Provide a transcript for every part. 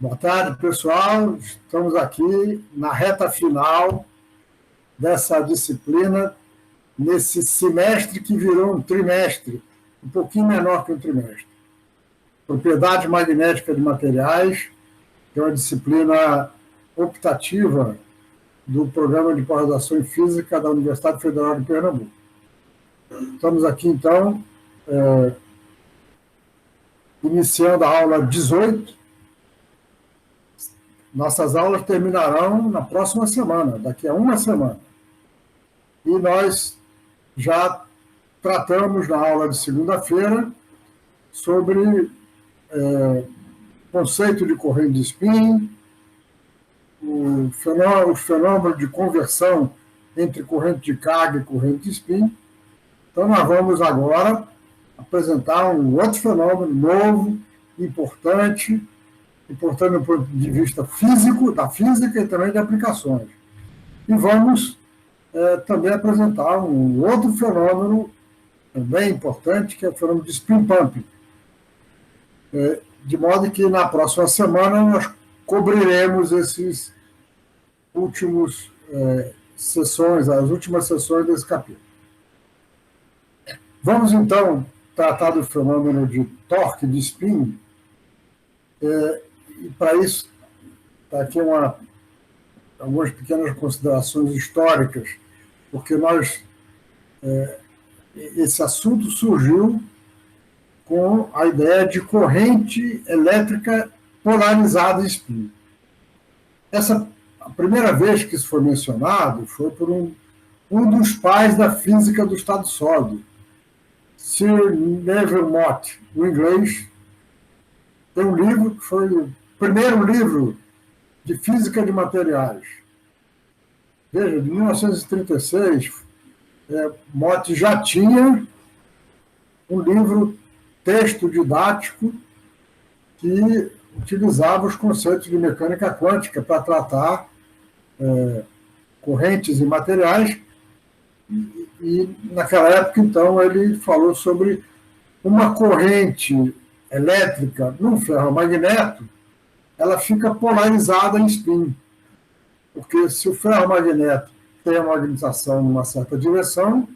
Boa tarde, pessoal. Estamos aqui na reta final dessa disciplina, nesse semestre que virou um trimestre, um pouquinho menor que um trimestre. Propriedade magnética de materiais, que é uma disciplina optativa do Programa de Pós-Graduação em Física da Universidade Federal de Pernambuco. Estamos aqui, então, iniciando a aula 18. Nossas aulas terminarão na próxima semana, daqui a uma semana. E nós já tratamos na aula de segunda-feira sobre conceito de corrente de spin, o fenômeno de conversão entre corrente de carga e corrente de spin. Então, nós vamos agora apresentar um outro fenômeno novo, importante do ponto de vista físico, da física e também de aplicações. E vamos também apresentar um outro fenômeno também importante, que é o fenômeno de spin pumping. De modo que na próxima semana nós cobriremos esses últimos sessões, as últimas sessões desse capítulo. Vamos, então, tratar do fenômeno de torque de spin. E, para isso, está aqui algumas pequenas considerações históricas, porque esse assunto surgiu com a ideia de corrente elétrica polarizada em spin. A primeira vez que isso foi mencionado foi por um dos pais da física do estado sólido, Sir Neville Mott, o inglês. Tem um livro que foi o primeiro livro de física de materiais. Veja, de 1936, Mott já tinha um livro texto didático que utilizava os conceitos de mecânica quântica para tratar correntes e materiais. E, naquela época, então, ele falou sobre uma corrente elétrica num ferromagneto, ela fica polarizada em spin. Porque se o ferromagneto tem a magnetização numa certa direção,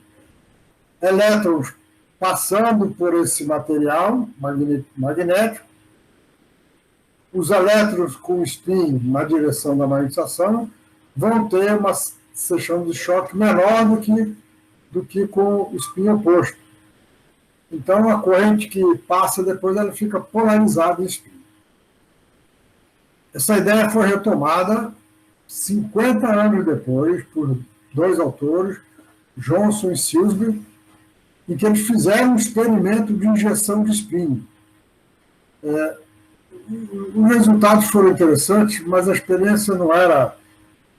elétrons passando por esse material magnético, os elétrons com spin na direção da magnetização vão ter uma seção de choque menor do que com o spin oposto. Então, a corrente que passa depois, ela fica polarizada em spin. Essa ideia foi retomada 50 anos depois por dois autores, Johnson e Silsby, em que eles fizeram um experimento de injeção de spin. Os resultados foram interessantes, mas a experiência não era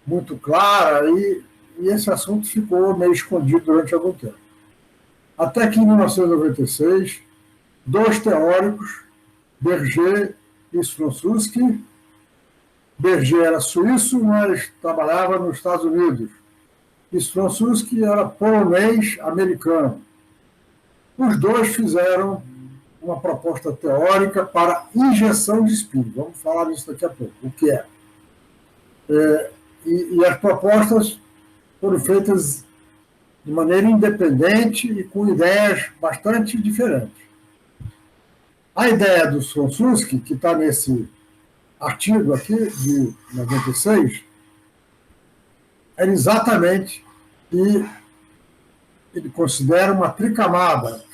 muito clara e esse assunto ficou meio escondido durante algum tempo. Até que, em 1996, dois teóricos, Berger e Stronczewski. Berger era suíço, mas trabalhava nos Estados Unidos. E Stronczewski era polonês-americano. Os dois fizeram uma proposta teórica para injeção de spin. Vamos falar disso daqui a pouco, o que é. E as propostas foram feitas de maneira independente e com ideias bastante diferentes. A ideia do Stronczewski, que está nesse artigo aqui, de 96, era exatamente que ele considera uma tricamada,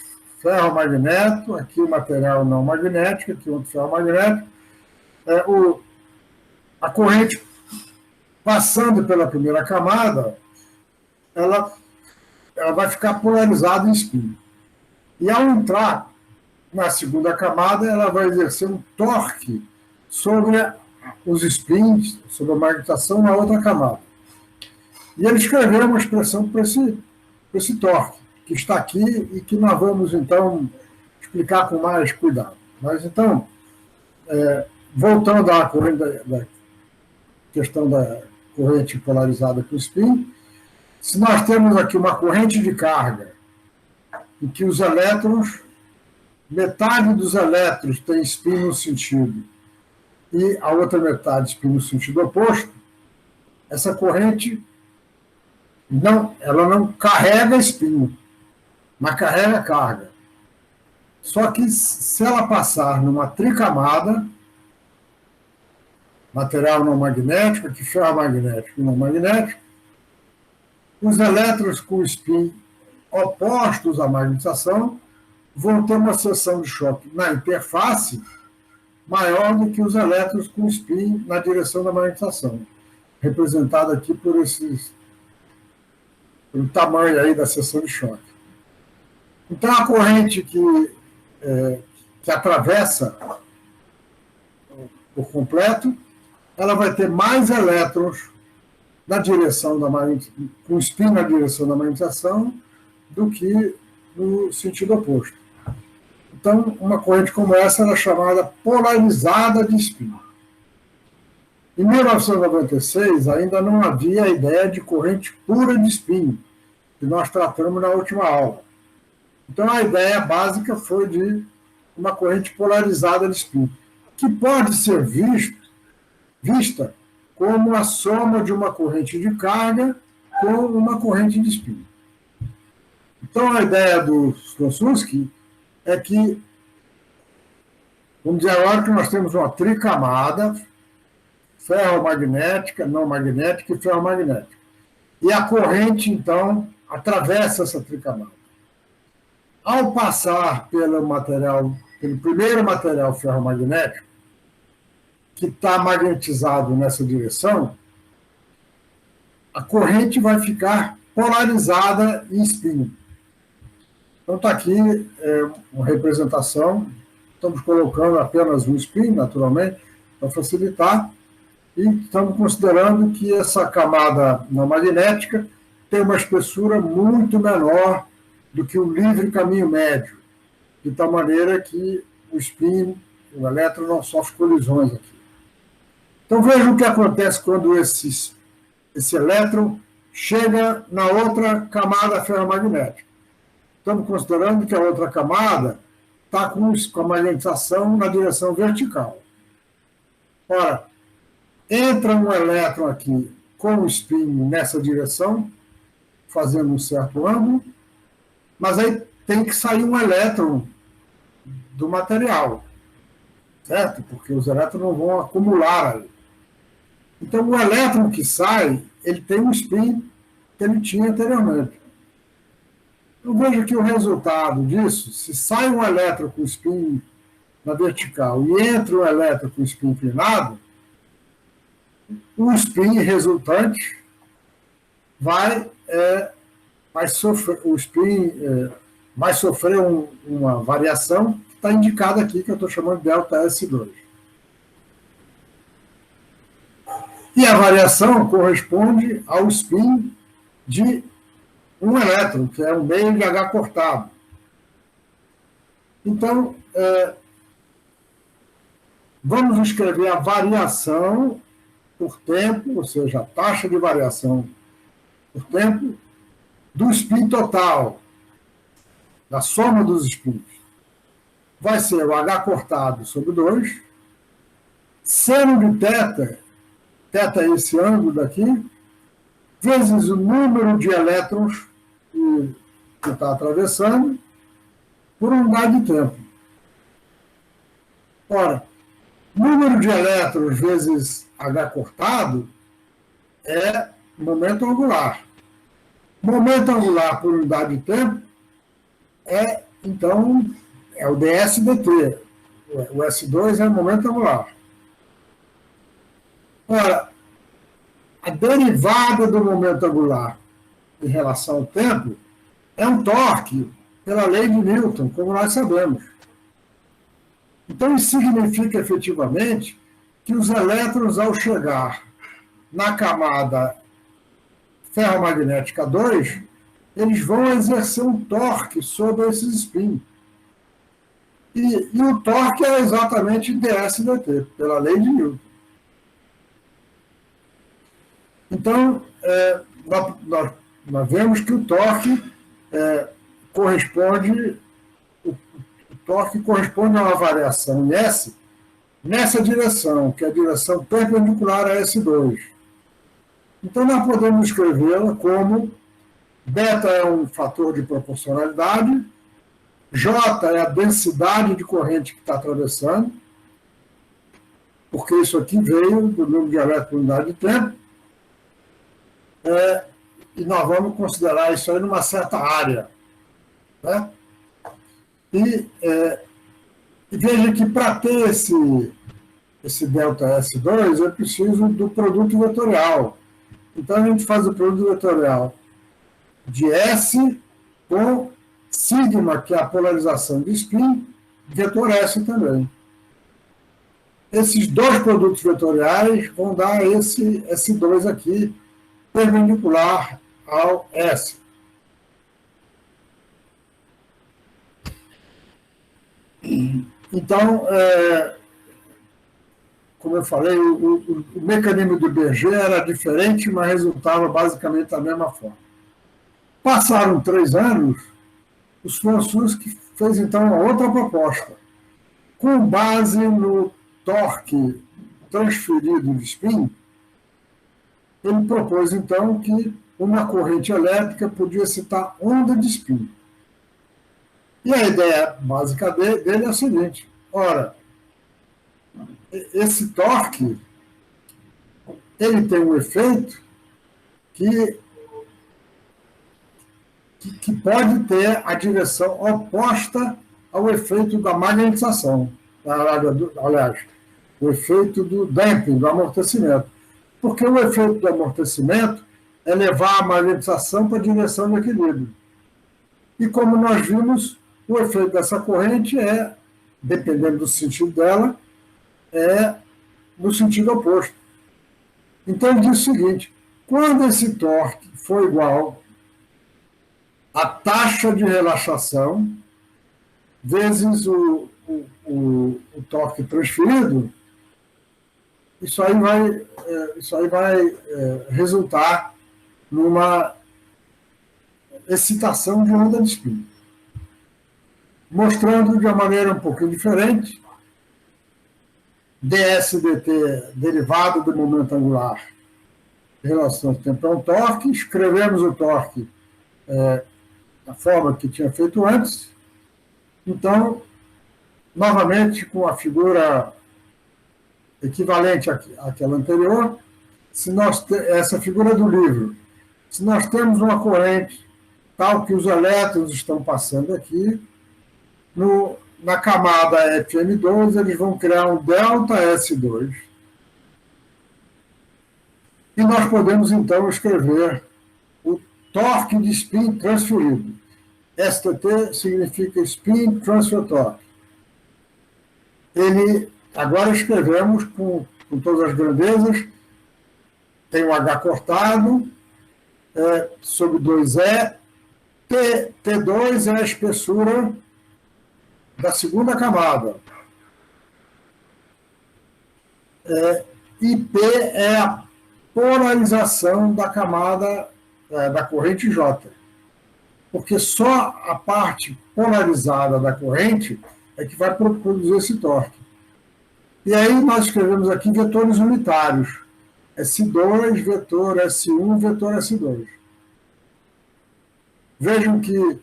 ferro-magneto, aqui o material não magnético, aqui outro ferro-magnético, a corrente passando pela primeira camada, ela vai ficar polarizada em spin. E ao entrar na segunda camada, ela vai exercer um torque sobre os spins, sobre a magnetização na outra camada. E ele escreveu uma expressão para esse torque, que está aqui e que nós vamos, então, explicar com mais cuidado. Mas, então, voltando à da questão da corrente polarizada com spin, se nós temos aqui uma corrente de carga em que os elétrons, metade dos elétrons tem spin no sentido e a outra metade spin no sentido oposto, essa corrente ela não carrega spin, mas carrega carga. Só que se ela passar numa tricamada, material não magnético, que ferromagnético e não magnético, os elétrons com spin opostos à magnetização vão ter uma seção de choque na interface maior do que os elétrons com spin na direção da magnetização, representado aqui pelo tamanho aí da seção de choque. Então, a corrente que atravessa por completo, ela vai ter mais elétrons na direção com spin na direção da magnetização do que no sentido oposto. Então, uma corrente como essa era chamada polarizada de spin. Em 1996, ainda não havia a ideia de corrente pura de spin, que nós tratamos na última aula. Então, a ideia básica foi de uma corrente polarizada de spin, que pode ser vista como a soma de uma corrente de carga com uma corrente de spin. Então, a ideia do Strossowski é que, vamos dizer agora que nós temos uma tricamada, ferromagnética, não magnética e ferromagnética. E a corrente, então, atravessa essa tricamada. Ao passar pelo primeiro material ferromagnético, que está magnetizado nessa direção, a corrente vai ficar polarizada em spin. Então, está aqui uma representação. Estamos colocando apenas um spin, naturalmente, para facilitar. E estamos considerando que essa camada não magnética tem uma espessura muito menor do que o livre caminho médio, de tal maneira que o spin, o elétron, não sofre colisões aqui. Então, veja o que acontece quando esse elétron chega na outra camada ferromagnética. Estamos considerando que a outra camada está com a magnetização na direção vertical. Ora, entra um elétron aqui com o spin nessa direção, fazendo um certo ângulo, mas aí tem que sair um elétron do material, certo? Porque os elétrons não vão acumular aí. Então, o elétron que sai, ele tem um spin que ele tinha anteriormente. Eu vejo que o resultado disso, se sai um elétron com spin na vertical e entra um elétron com spin inclinado, o spin resultante vai sofrer, vai sofrer uma variação que está indicada aqui, que eu estou chamando de delta S2. E a variação corresponde ao spin de um elétron, que é um meio de H cortado. Então, vamos escrever a variação por tempo, ou seja, a taxa de variação por tempo do spin total, da soma dos spins. Vai ser o H cortado sobre 2, seno de θ é esse ângulo daqui, vezes o número de elétrons que está atravessando, por unidade de tempo. Ora, número de elétrons vezes H cortado é momento angular. Momento angular por unidade de tempo então, é o ds/dt. O S2 é o momento angular. Ora, a derivada do momento angular em relação ao tempo é um torque pela lei de Newton, como nós sabemos. Então, isso significa efetivamente que os elétrons, ao chegar na camada ferromagnética 2, eles vão exercer um torque sobre esses spins. E o torque é exatamente ds/dt, pela lei de Newton. Então, nós vemos que o torque corresponde a uma variação em S nessa direção, que é a direção perpendicular a S2. Então, nós podemos escrevê-la como beta é um fator de proporcionalidade, J é a densidade de corrente que está atravessando, porque isso aqui veio do número de elétrons por unidade de tempo, e nós vamos considerar isso aí numa certa área. Né? E veja que para ter esse delta S2, eu preciso do produto vetorial. Então, a gente faz o produto vetorial de S com sigma, que é a polarização de spin, vetor S também. Esses dois produtos vetoriais vão dar esse S2 aqui, perpendicular ao S. Então, como eu falei, o mecanismo do Berger era diferente, mas resultava basicamente da mesma forma. Passaram 3 anos, o Swansuski fez, então, uma outra proposta. Com base no torque transferido de spin, ele propôs, então, que uma corrente elétrica podia citar onda de spin. E a ideia básica dele é a seguinte: ora, esse torque, ele tem um efeito que pode ter a direção oposta ao efeito da magnetização, aliás, o efeito do damping, do amortecimento. Porque o efeito do amortecimento é levar a magnetização para a direção do equilíbrio. E como nós vimos, o efeito dessa corrente é, dependendo do sentido dela, é no sentido oposto. Então, ele diz o seguinte: quando esse torque for igual à taxa de relaxação vezes o torque transferido, isso aí vai resultar numa excitação de onda de spin. Mostrando de uma maneira um pouquinho diferente, ds/dt derivado do momento angular em relação ao tempo é um torque, escrevemos o torque da forma que tinha feito antes. Então, novamente, com a figura equivalente àquela anterior, essa figura do livro, se nós temos uma corrente tal que os elétrons estão passando aqui, na camada FM2, eles vão criar um delta S2. E nós podemos, então, escrever o torque de spin transferido. STT significa Spin Transfer Torque. Agora escrevemos com todas as grandezas, tem um H cortado, sobre 2E, T2 é a espessura da segunda camada. E P é a polarização da camada da corrente J. Porque só a parte polarizada da corrente é que vai produzir esse torque. E aí nós escrevemos aqui vetores unitários. S2, vetor S1, vetor S2. Vejam que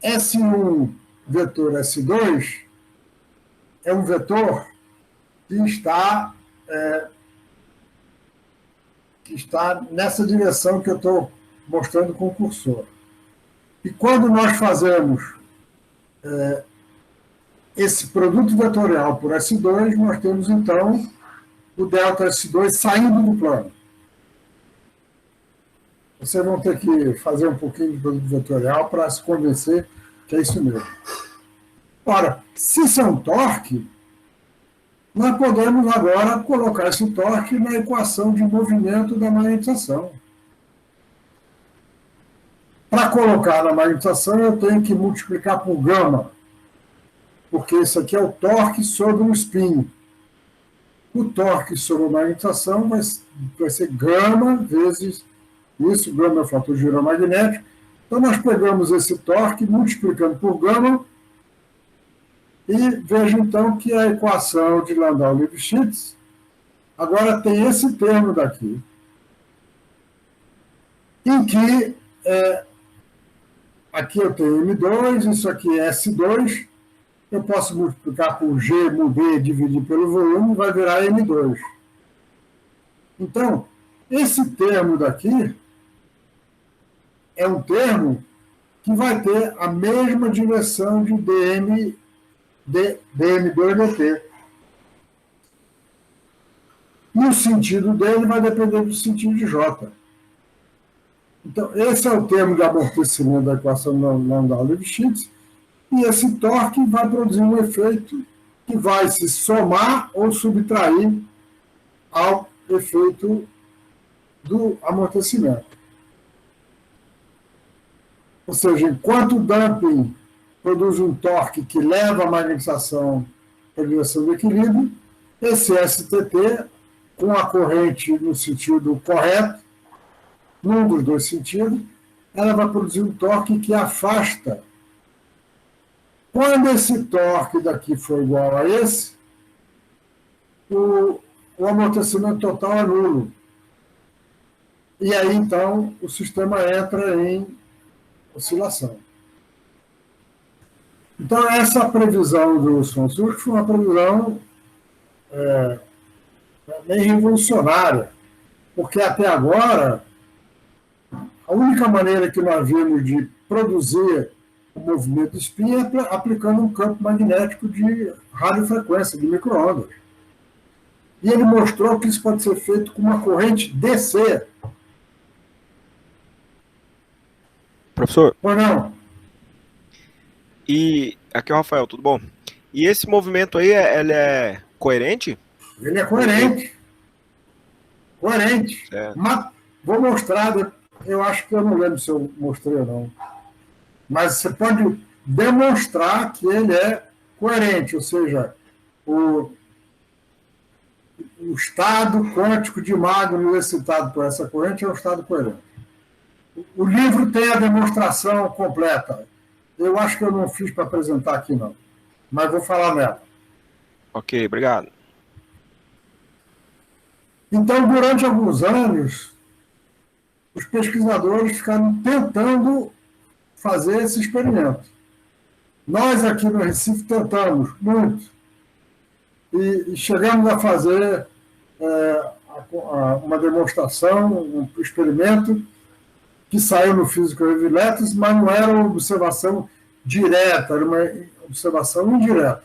S1, vetor S2, é um vetor que está nessa direção que eu estou mostrando com o cursor. E quando nós fazemos esse produto vetorial por S2, nós temos, então, o delta S2 saindo do plano. Vocês vão ter que fazer um pouquinho de produto vetorial para se convencer que é isso mesmo. Ora, se isso é um torque, nós podemos agora colocar esse torque na equação de movimento da magnetização. Para colocar na magnetização, eu tenho que multiplicar por gama, porque isso aqui é o torque sobre o spin. O torque sobre a magnetização vai ser gama vezes isso, gama é o fator giromagnético. Então, nós pegamos esse torque, multiplicando por gama, E vejo, então, que a equação de Landau-Lifshitz agora tem esse termo daqui, em que aqui eu tenho M2, isso aqui é S2, eu posso multiplicar por G, B, dividir pelo volume, vai virar M2. Então, esse termo daqui é um termo que vai ter a mesma direção de dm2dt. E o sentido dele vai depender do sentido de J. Então, esse é o termo de amortecimento da equação Landau-Lifshitz, e esse torque vai produzir um efeito que vai se somar ou subtrair ao efeito do amortecimento. Ou seja, enquanto o damping produz um torque que leva a magnetização para a direção do equilíbrio, esse STT, com a corrente no sentido correto, num dos dois sentidos, ela vai produzir um torque que afasta. Quando esse torque daqui for igual a esse, o amortecimento total é nulo. E aí, então, o sistema entra em oscilação. Então, essa previsão do Wilson-Suzuki foi uma previsão meio revolucionária, porque até agora, a única maneira que nós vimos de produzir o movimento de spin é aplicando um campo magnético de radiofrequência, de micro-ondas. E ele mostrou que isso pode ser feito com uma corrente DC. Professor? Ou não? E aqui é o Rafael, tudo bom? E esse movimento aí, ele é coerente? Ele é coerente. Coerente. Mas vou mostrar, eu acho que eu não lembro se eu mostrei ou não. Mas você pode demonstrar que ele é coerente, ou seja, o estado quântico de magno excitado por essa corrente é um estado coerente. O livro tem a demonstração completa. Eu acho que eu não fiz para apresentar aqui, não. Mas vou falar nela. Ok, obrigado. Então, durante alguns anos, os pesquisadores ficaram tentando fazer esse experimento. Nós aqui no Recife tentamos muito. E chegamos a fazer uma demonstração, um experimento que saiu no Physical Review Letters, mas não era uma observação direta, era uma observação indireta.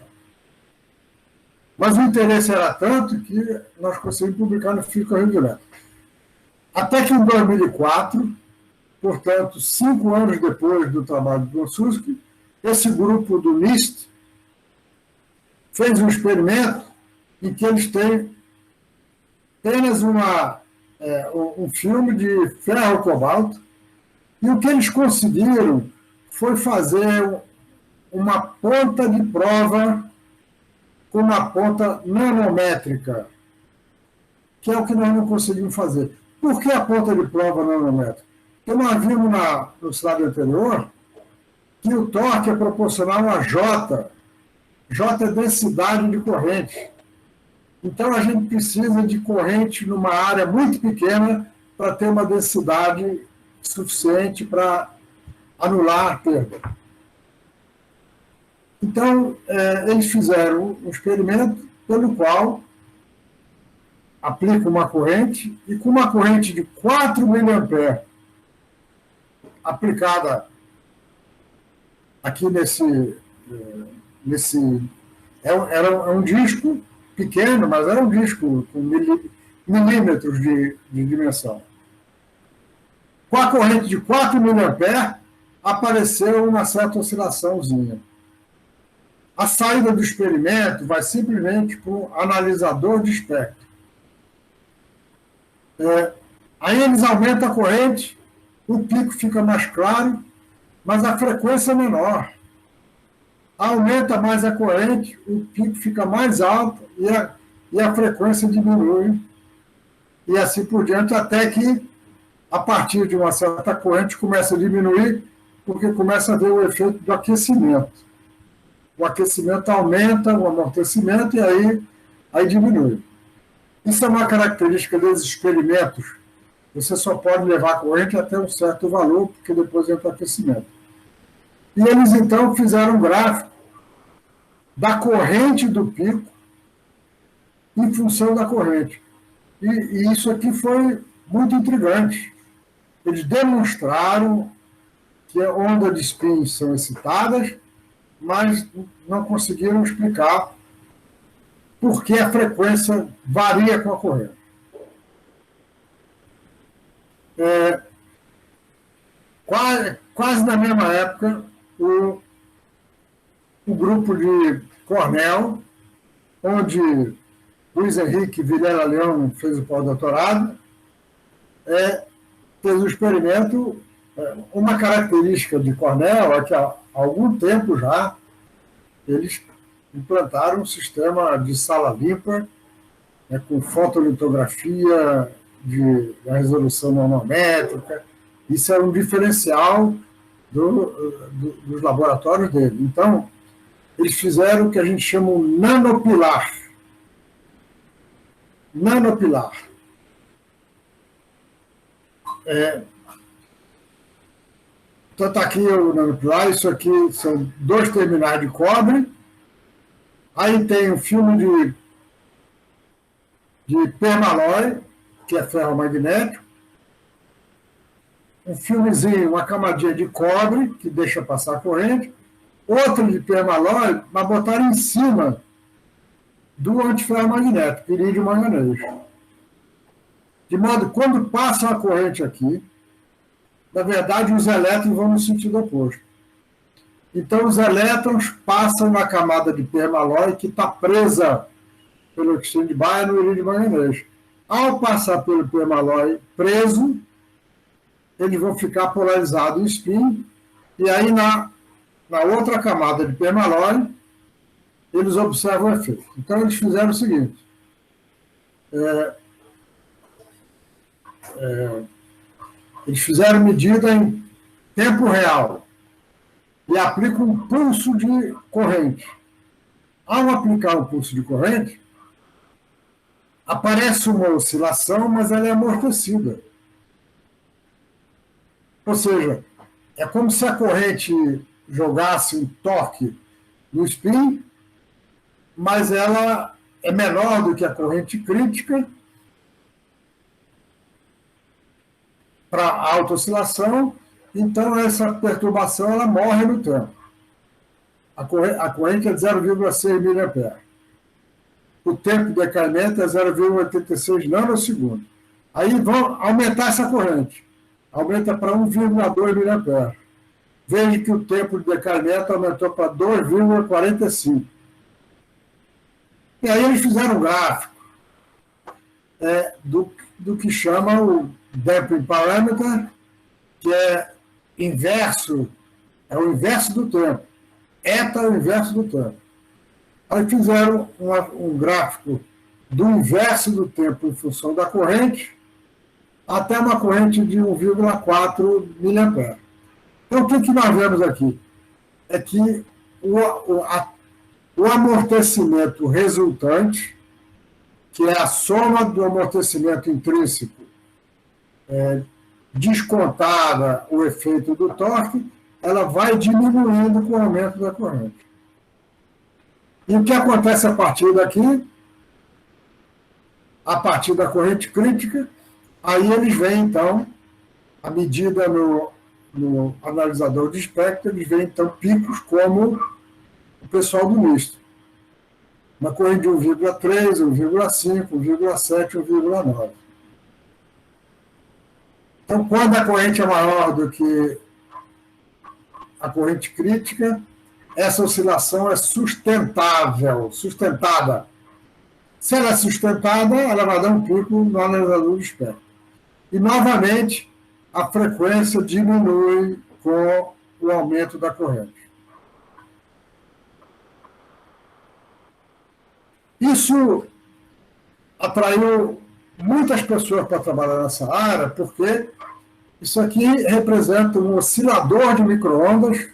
Mas o interesse era tanto que nós conseguimos publicar no Physical Review Letters. Até que em 2004, portanto, 5 anos depois do trabalho do Wilson-Suzuki, esse grupo do NIST fez um experimento em que eles têm apenas um filme de ferro-cobalto, e o que eles conseguiram foi fazer uma ponta de prova com uma ponta nanométrica, que é o que nós não conseguimos fazer. Por que a ponta de prova nanométrica? Porque nós vimos no slide anterior que o torque é proporcional a J. J é densidade de corrente. Então, a gente precisa de corrente numa área muito pequena para ter uma densidade suficiente para anular a perda. Então, eles fizeram um experimento pelo qual aplicam uma corrente, e com uma corrente de 4 mA aplicada aqui era um disco pequeno, mas era um disco com milímetros de dimensão. Com a corrente de 4 mA, apareceu uma certa oscilaçãozinha. A saída do experimento vai simplesmente para o analisador de espectro. Aí eles aumentam a corrente, o pico fica mais claro, mas a frequência é menor. Aumenta mais a corrente, o pico fica mais alto e a frequência diminui. E assim por diante, até que, a partir de uma certa corrente, começa a diminuir, porque começa a ver o efeito do aquecimento. o aquecimento aumenta, o amortecimento, e aí diminui. Isso é uma característica dos experimentos. Você só pode levar a corrente até um certo valor, porque depois entra o aquecimento. E eles, então, fizeram um gráfico da corrente do pico em função da corrente. E isso aqui foi muito intrigante. Eles demonstraram que as ondas de spin são excitadas, mas não conseguiram explicar por que a frequência varia com a corrente. Quase na mesma época, o grupo de Cornell, onde Luiz Henrique Vilela Leão fez o pós-doutorado, fez um experimento. Uma característica de Cornell é que há algum tempo já eles implantaram um sistema de sala limpa, com fotolitografia de resolução nanométrica. Isso era um diferencial dos laboratórios dele. Então, eles fizeram o que a gente chama de nanopilar. Nanopilar. Então, está aqui o nanopilar. Isso aqui são 2 terminais de cobre. Aí tem um filme de permalói, que é ferromagnético. Um filmezinho, uma camadinha de cobre, que deixa passar a corrente. Outro de permalói, mas botaram em cima do antiferromagnético, irídio manganês. De modo que, quando passa a corrente aqui, na verdade, os elétrons vão no sentido oposto. Então, os elétrons passam na camada de permalói, que está presa pelo oxígeno de baia no irídio manganês. Ao passar pelo permalói preso, eles vão ficar polarizados em spin, e aí na outra camada de permalói, eles observam o efeito. Então, eles fizeram o seguinte. Eles fizeram medida em tempo real e aplicam um pulso de corrente. Ao aplicar um pulso de corrente, aparece uma oscilação, mas ela é amortecida. Ou seja, é como se a corrente jogasse um torque no spin, mas ela é menor do que a corrente crítica para alta oscilação, então essa perturbação ela morre no tempo. A corrente é de 0,6 mA. O tempo de decaimento é 0,86 nanosegundos. Aí vão aumentar essa corrente. Aumenta para 1,2 mA. Veja que o tempo de decaimento aumentou para 2,45. E aí eles fizeram um gráfico do que chama o damping parameter, que é inverso, é o inverso do tempo. Eta é o inverso do tempo. Aí fizeram um gráfico do inverso do tempo em função da corrente, até uma corrente de 1,4 mA. Então, o que nós vemos aqui? É que o amortecimento resultante, que é a soma do amortecimento intrínseco descontada o efeito do torque, ela vai diminuindo com o aumento da corrente. E o que acontece a partir daqui? A partir da corrente crítica, aí eles veem, então, a medida no analisador de espectro, eles veem, então, picos como o pessoal do misto. Uma corrente de 1,3, 1,5, 1,7, 1,9. Então, quando a corrente é maior do que a corrente crítica, essa oscilação é sustentada. Se ela é sustentada, ela vai dar um pico no analisador de espectro. E, novamente, a frequência diminui com o aumento da corrente. Isso atraiu muitas pessoas para trabalhar nessa área, porque isso aqui representa um oscilador de micro-ondas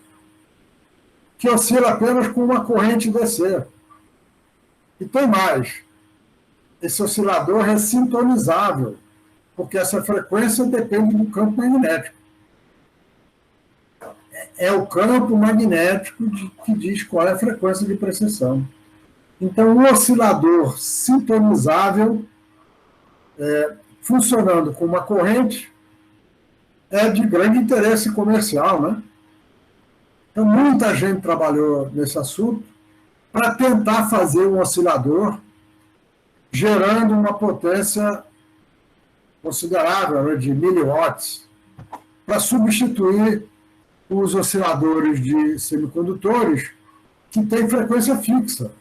que oscila apenas com uma corrente DC. E tem mais. Esse oscilador é sintonizável, porque essa frequência depende do campo magnético. É o campo magnético que diz qual é a frequência de precessão. Então, um oscilador sintonizável, funcionando com uma corrente, é de grande interesse comercial, né? Então, muita gente trabalhou nesse assunto para tentar fazer um oscilador gerando uma potência considerável, né, de miliwatts, para substituir os osciladores de semicondutores que têm frequência fixa.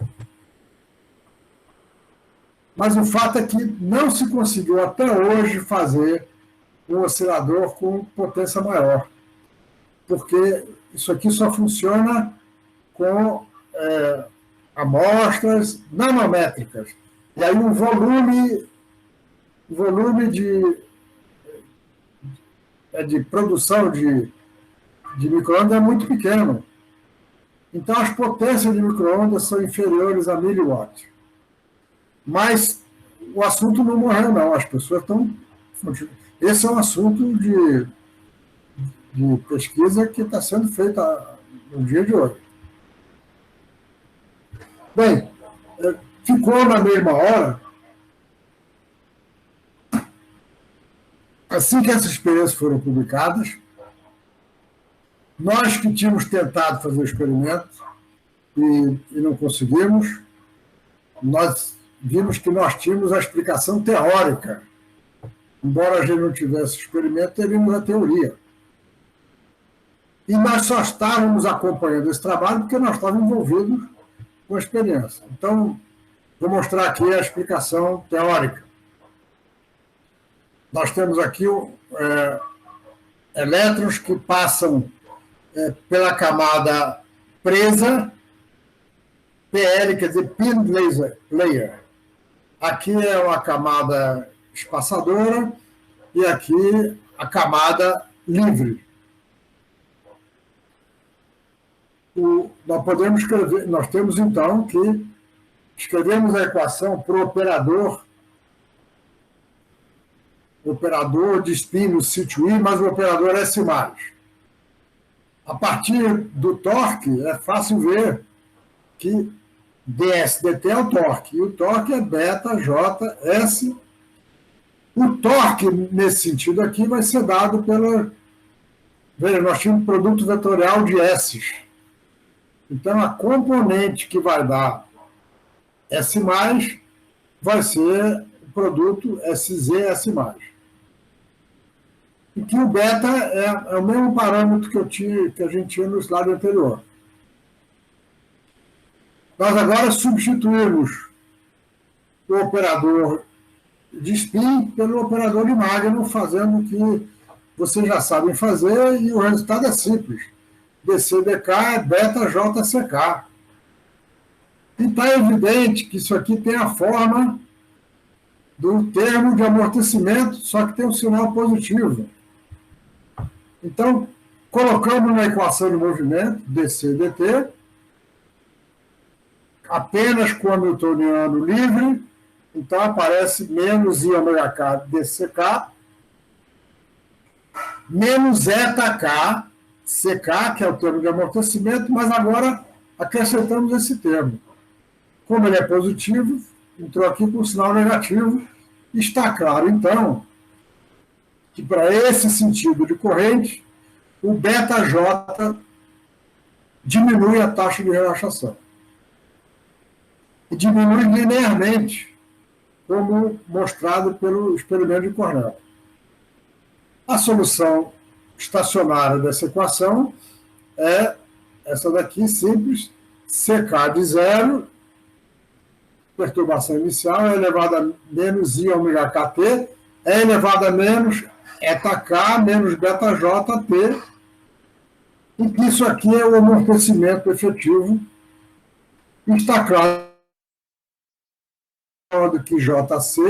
Mas o fato é que não se conseguiu até hoje fazer um oscilador com potência maior, porque isso aqui só funciona com amostras nanométricas. E aí o volume de produção de micro-ondas é muito pequeno. Então, as potências de micro-ondas são inferiores a 1.000 watts. Mas o assunto não morreu, não. As pessoas estão... Esse é um assunto de pesquisa que está sendo feita no dia de hoje. Bem, ficou na mesma hora. Assim que essas experiências foram publicadas, nós que tínhamos tentado fazer o experimento e não conseguimos, nós vimos que nós tínhamos a explicação teórica. Embora a gente não tivesse experimento, teríamos a teoria. E nós só estávamos acompanhando esse trabalho porque nós estávamos envolvidos com a experiência. Então, vou mostrar aqui a explicação teórica. Nós temos aqui elétrons que passam pela camada presa, PL, quer dizer, Pin Layer. Aqui é uma camada espaçadora e aqui a camada livre. Nós podemos escrever, nós temos então que escrevemos a equação para o operador de spin no sítio I, mas o operador S+. A partir do torque, é fácil ver que ds/dt é o torque, e o torque é beta JS. O torque, nesse sentido aqui, vai ser dado pela... Veja, nós tínhamos um produto vetorial de S's. Então, a componente que vai dar S+, vai ser o produto SZ/S+. E que o beta é o mesmo parâmetro que a gente tinha no slide anterior. Nós agora substituímos o operador de spin pelo operador de Magnus, fazendo o que vocês já sabem fazer, e o resultado é simples. dC/dK é beta JCK. E está evidente que isso aqui tem a forma do termo de amortecimento, só que tem um sinal positivo. Então, colocamos na equação de movimento, dC/dt, apenas com hamiltoniano livre, então aparece menos I⍵K dCk, menos ⍵k CK, que é o termo de amortecimento, mas agora acrescentamos esse termo. Como ele é positivo, entrou aqui com o sinal negativo. Está claro, então, que para esse sentido de corrente, o ΔJ diminui a taxa de relaxação. E diminui linearmente, como mostrado pelo experimento de Cornell. A solução estacionária dessa equação é essa daqui, simples, CK de zero, perturbação inicial, é elevado a menos I⍵kt, é elevado a menos ⍵k menos ΔJt, e que isso aqui é o amortecimento efetivo. E está claro que JC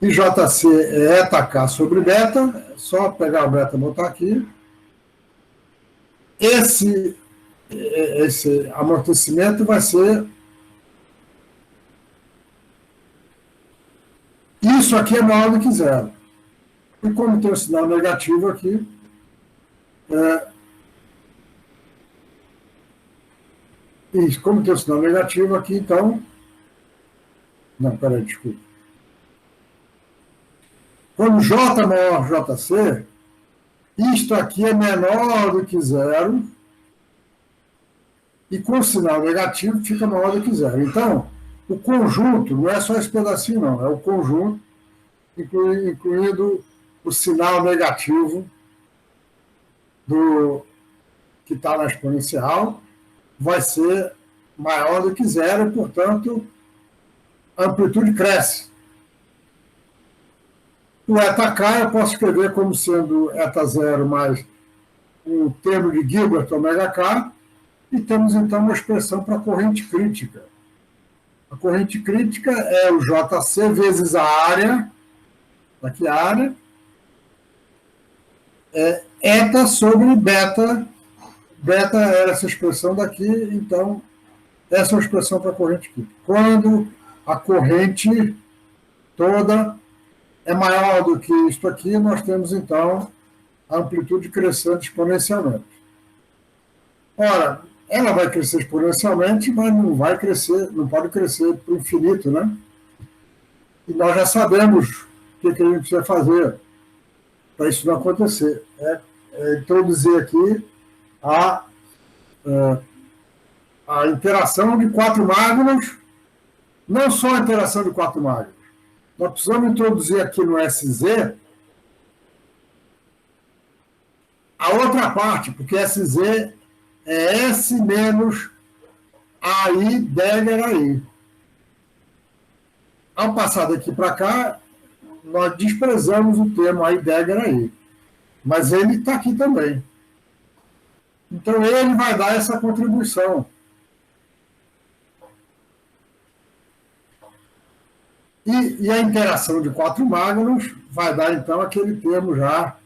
é ⍵k sobre beta, é só pegar o beta e botar aqui. Esse esse amortecimento vai ser... Isso aqui é maior do que zero. E como tem o sinal negativo aqui, isso, como tem o sinal negativo aqui, então... Não, peraí, desculpa. Quando J maior JC, isto aqui é menor do que zero, e com o sinal negativo fica maior do que zero. Então, o conjunto não é só esse pedacinho, não, é o conjunto, incluindo o sinal negativo que está na exponencial, vai ser maior do que zero, e, portanto, a amplitude cresce. O ℏk eu posso escrever como sendo ℏ0 mais o termo de Gilbert ômega k, e temos então uma expressão para a corrente crítica. A corrente crítica é o JC vezes a área, aqui a área, eta sobre beta. Beta era essa expressão daqui, então essa é a expressão para a corrente crítica. Quando a corrente toda é maior do que isto aqui, nós temos, então, a amplitude crescendo exponencialmente. Ora, ela vai crescer exponencialmente, mas não vai crescer, não pode crescer para o infinito, né? E nós já sabemos o que a gente precisa fazer para isso não acontecer. É introduzir aqui a interação de quatro mágnos, não só a interação de quatro mágnos. Nós precisamos introduzir aqui no SZ a outra parte, porque SZ é S menos AI Degger AI. Ao passar daqui para cá, nós desprezamos o termo AI Degger AI. Mas ele está aqui também. Então, ele vai dar essa contribuição. E a interação de quatro mágnos vai dar, então, aquele termo já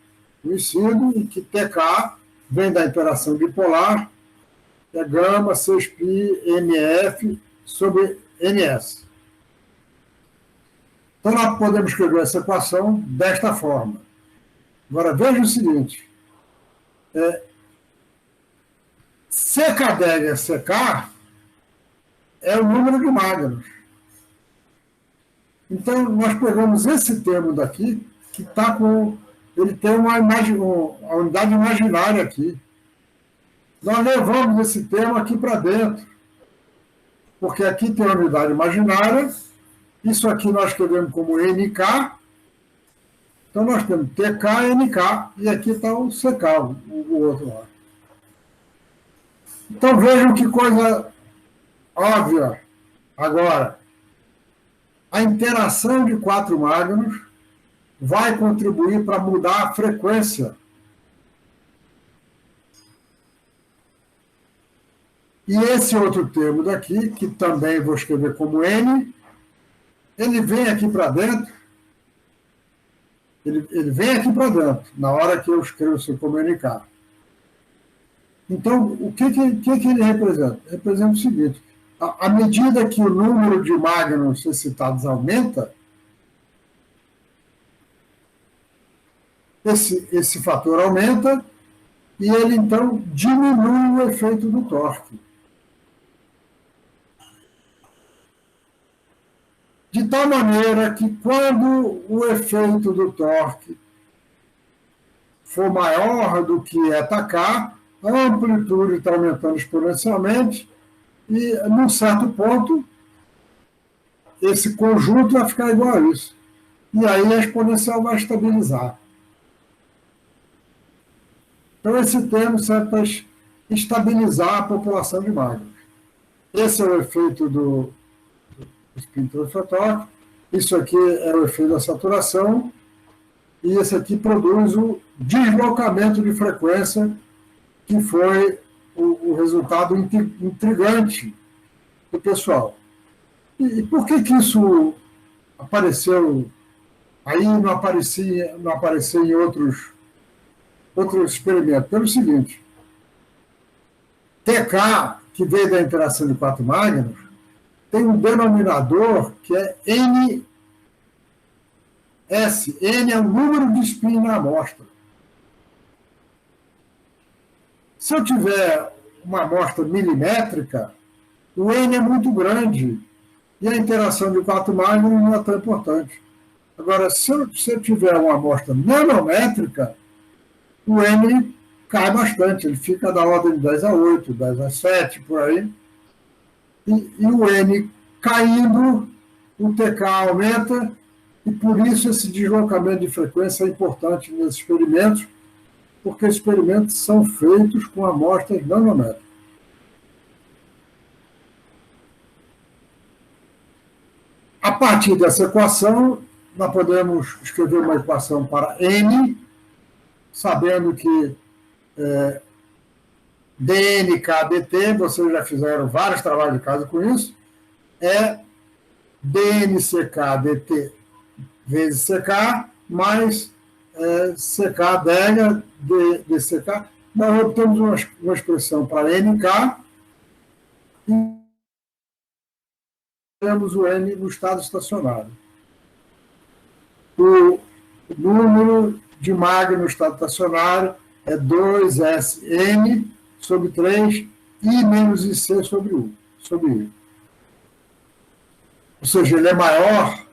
conhecido, em que TK vem da interação bipolar, que é gama 6π NF sobre NS. Então, nós podemos escrever essa equação desta forma. Agora, veja o seguinte. CK Degger CK é o número de mágnos. Então, nós pegamos esse termo daqui, que está com... Ele tem a unidade imaginária aqui. Nós levamos esse termo aqui para dentro, porque aqui tem a unidade imaginária, isso aqui nós escrevemos como NK, então nós temos TK, NK, e aqui está o CK, o outro lá. Então vejam que coisa óbvia. Agora, a interação de quatro mágnos vai contribuir para mudar a frequência. E esse outro termo daqui, que também vou escrever como N, ele vem aqui para dentro. Ele vem aqui para dentro, na hora que eu escrevo isso como NK. Então, o que ele representa? Representa o seguinte: à medida que o número de mágnos excitados aumenta, esse fator aumenta e ele, então, diminui o efeito do torque. De tal maneira que, quando o efeito do torque for maior do que ℏk, a amplitude está aumentando exponencialmente e, num certo ponto, esse conjunto vai ficar igual a isso. E aí a exponencial vai estabilizar. Então, esse termo serve para estabilizar a população de mágnos. Esse é o efeito do spin torque. Isso aqui é o efeito da saturação. E esse aqui produz o deslocamento de frequência, que foi o resultado intrigante do pessoal. E por que isso apareceu aí e não apareceu em outros experimentos? Pelo seguinte: TK, que veio da interação de 4 mágnos, tem um denominador que é NS. N é o número de spin na amostra. Se eu tiver uma amostra milimétrica, o N é muito grande e a interação de 4 mágnos não é tão importante. Agora, se eu tiver uma amostra nanométrica, o N cai bastante, ele fica da ordem de 10 a 8, 10 a 7, por aí. E o N caindo, o TK aumenta, e por isso esse deslocamento de frequência é importante nesses experimentos, porque os experimentos são feitos com amostras nanométricas. A partir dessa equação, nós podemos escrever uma equação para N, sabendo que dNK/dt, vocês já fizeram vários trabalhos de casa com isso, é dNCK/dt vezes CK, mais CK adega dCK. Nós obtemos uma expressão para NK e temos o N no estado estacionário. O número de Mach no estado estacionário é 2SN sobre 3 I menos IC sobre I. Ou seja, ele é maior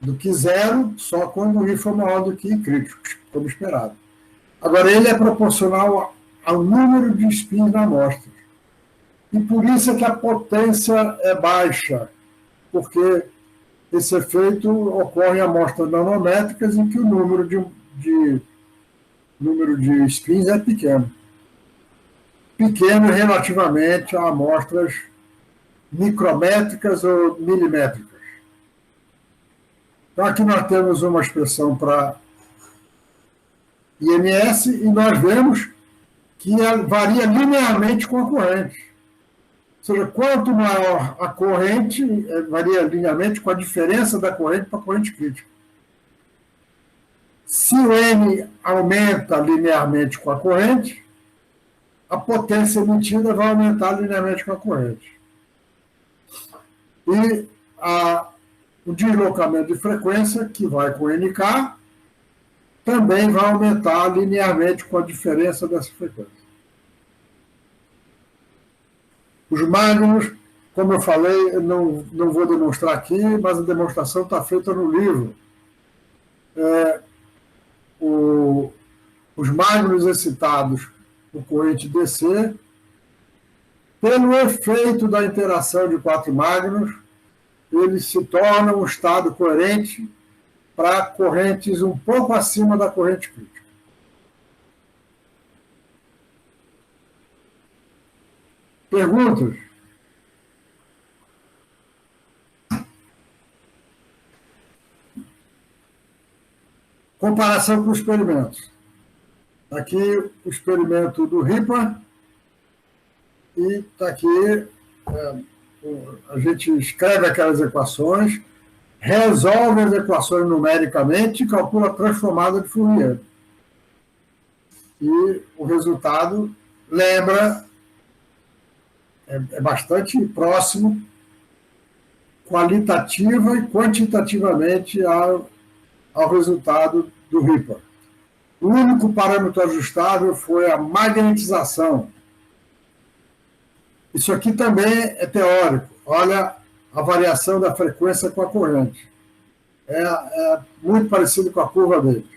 do que zero, só quando o I for maior do que I crítico, como esperado. Agora, ele é proporcional ao número de spins na amostra. E por isso é que a potência é baixa, porque esse efeito ocorre em amostras nanométricas em que o número de spins é pequeno. Pequeno relativamente a amostras micrométricas ou milimétricas. Então, aqui nós temos uma expressão para IMS e nós vemos que varia linearmente com a corrente. Ou seja, quanto maior a corrente, varia linearmente com a diferença da corrente para a corrente crítica. Se o N aumenta linearmente com a corrente, a potência emitida vai aumentar linearmente com a corrente. E o deslocamento de frequência, que vai com NK, também vai aumentar linearmente com a diferença dessa frequência. Os mágnos, como eu falei, eu não vou demonstrar aqui, mas a demonstração está feita no livro. Os mágnos excitados por corrente DC, pelo efeito da interação de 4 mágnos, eles se tornam um estado coerente para correntes um pouco acima da corrente crítica. Perguntas? Comparação com os experimentos. Aqui o experimento do Ripper e está aqui, a gente escreve aquelas equações, resolve as equações numericamente e calcula a transformada de Fourier. E o resultado lembra, é bastante próximo, qualitativa e quantitativamente ao resultado do Ripper. O único parâmetro ajustável foi a magnetização. Isso aqui também é teórico. Olha a variação da frequência com a corrente. É muito parecido com a curva dele.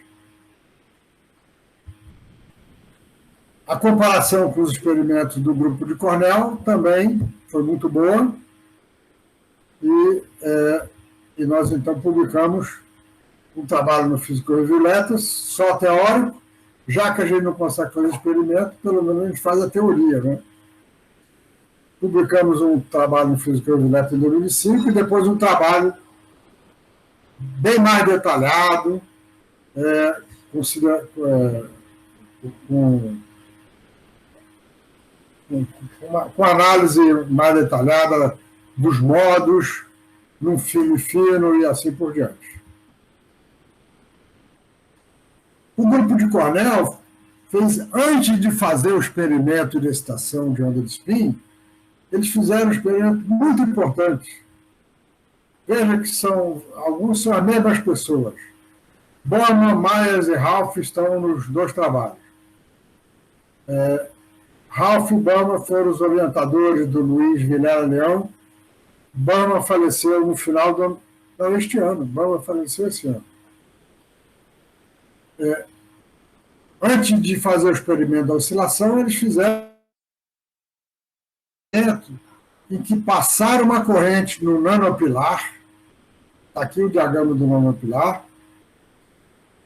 A comparação com os experimentos do grupo de Cornell também foi muito boa. E nós, então, publicamos um trabalho no Physical Review Letters, só teórico, já que a gente não consegue fazer experimento, pelo menos a gente faz a teoria, né? Publicamos um trabalho no Physical Review Letters em 2005 e depois um trabalho bem mais detalhado, com análise mais detalhada dos modos, num filme fino e assim por diante. O grupo de Cornell antes de fazer o experimento de excitação de onda de spin, eles fizeram um experimento muito importante. Veja que alguns são as mesmas pessoas. Borman, Myers e Ralph estão nos dois trabalhos. Ralph e Borman foram os orientadores do Luiz Vilela Leão. Borman faleceu no final deste ano. Borman faleceu esse ano. Antes de fazer o experimento da oscilação, eles fizeram um experimento em que passaram uma corrente no nanopilar, está aqui o diagrama do nanopilar,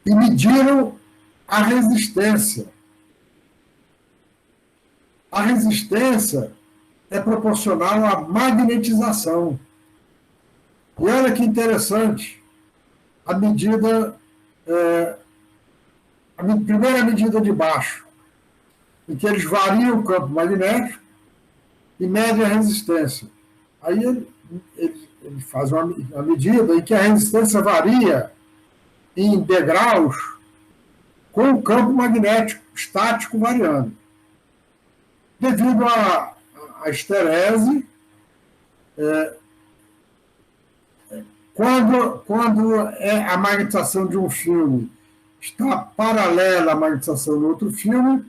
e mediram a resistência. A resistência é proporcional à magnetização. E olha que interessante, a primeira medida de baixo, em que eles variam o campo magnético e medem a resistência. Aí ele faz uma medida em que a resistência varia em degraus com o campo magnético estático variando. Devido à esterese, quando a magnetização de um filme está paralela à magnetização do outro filme,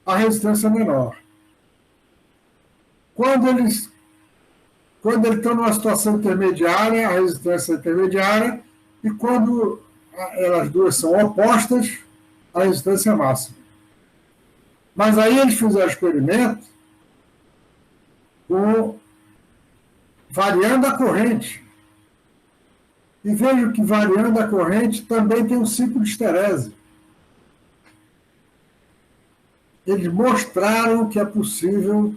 a resistência é menor. Quando eles estão numa situação intermediária, a resistência é intermediária, e quando elas duas são opostas, a resistência é máxima. Mas aí eles fizeram experimento variando a corrente. E vejo que variando a corrente também tem um ciclo de esterese. Eles mostraram que é possível